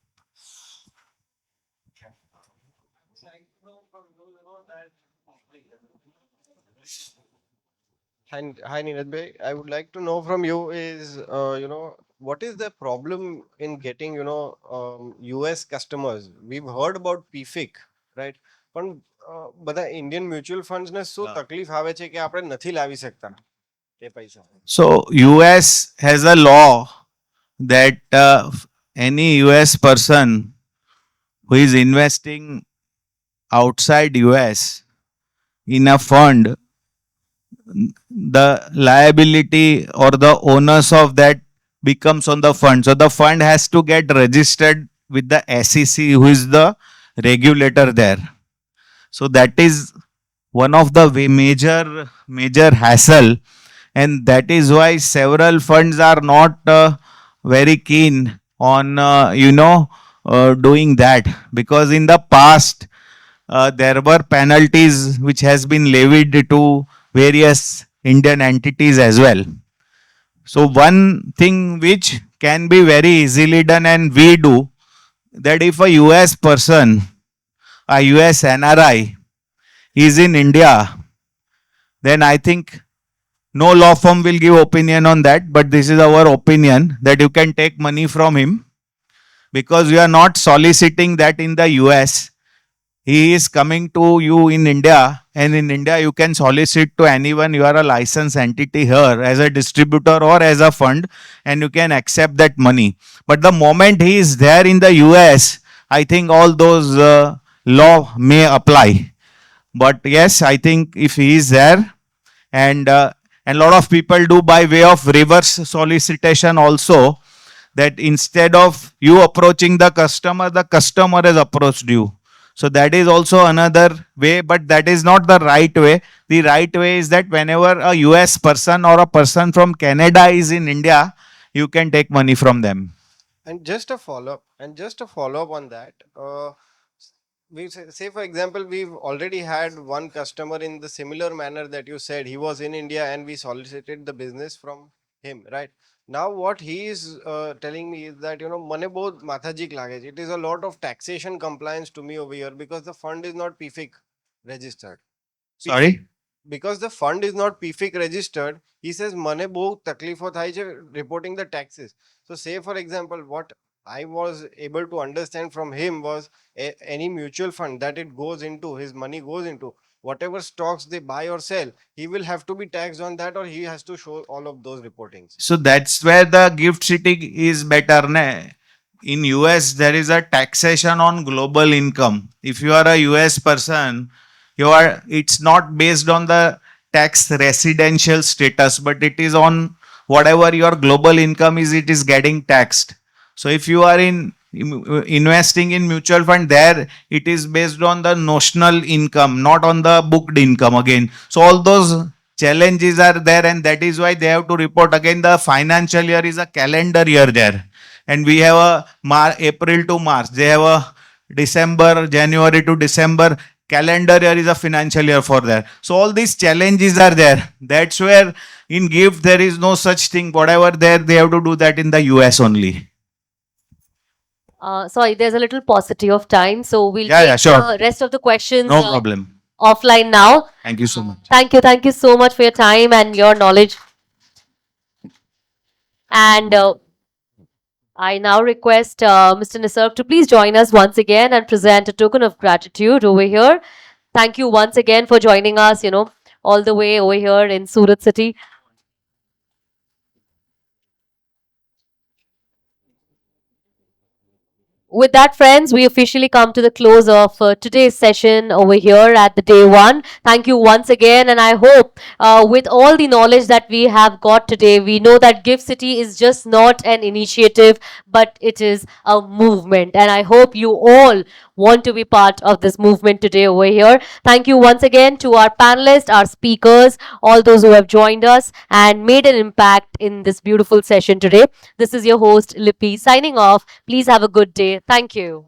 Hi, Neeraj bhai. I would like to know from you is, what is the problem in getting, US customers? We've heard about PFIC, right? પણ બધા Indian mutual funds ને શું તકલીફ આવે છે કે આપણે નથી લાવી શકતા એ પૈસા? So US has a law that any US person who is investing outside US in a fund, the liability or the onus of that becomes on the fund. So the fund has to get registered with the SEC, who is the regulator there. So that is one of the major hassle, and that is why several funds are not very keen on doing that, because in the past there were penalties which has been levied to various Indian entities as well. So one thing which can be very easily done, and we do, that if a US person, a US NRI is in India, then I think no law firm will give opinion on that, but this is our opinion, that you can take money from him because you are not soliciting that in the US. He is coming to you in India, and in India you can solicit to anyone. You are a licensed entity here as a distributor or as a fund, and you can accept that money. But the moment he is there in the US, I think all those law may apply. But yes, I think if he is there, and a lot of people do by way of reverse solicitation also, that instead of you approaching the customer has approached you. So that is also another way, but that is not the right way. The right way is that whenever a US person or a person from Canada is in India, you can take money from them. And just a follow up on that. We say, for example, we've already had one customer in the similar manner that you said. He was in India and we solicited the business from him, right? Now, what he is telling me is that, મને બહુ માથાજીક લાગે છે. It is a lot of taxation compliance to me over here because the fund is not PFIC registered. Sorry? Because the fund is not PFIC registered, he says મને બહુ તકલીફો થાય છે reporting the taxes. So say for example, what I was able to understand from him was any mutual fund that it goes into, his money goes into, whatever stocks they buy or sell, he will have to be taxed on that, or he has to show all of those reportings. So that's where the gift city is better. Ne? In US, there is a taxation on global income. If you are a US person, it's not based on the tax residential status, but it is on whatever your global income is, it is getting taxed. So if you are investing in mutual fund, there it is based on the notional income, not on the booked income again. So all those challenges are there, and that is why they have to report. Again, the financial year is a calendar year there, and we have a April to March. They have a December, January to December. calendar year is a financial year for there. So all these challenges are there. That's where in GIFT there is no such thing. Whatever there, they have to do that in the US only. Sorry, there's a little paucity of time, so we'll Yeah, take yeah, sure. the rest of the questions No problem. offline now. Thank you so much. Thank you so much for your time and your knowledge. And I now request Mr. Nisarg to please join us once again and present a token of gratitude over here. Thank you once again for joining us, all the way over here in Surat City. With that, friends, we officially come to the close of today's session over here at the day one. Thank you once again, and I hope with all the knowledge that we have got today, we know that Gift City is just not an initiative, but it is a movement. And I hope you all want to be part of this movement today over here. Thank you once again to our panelists, our speakers, all those who have joined us and made an impact in this beautiful session today. This is your host, Lippy, signing off. Please have a good day. Thank you.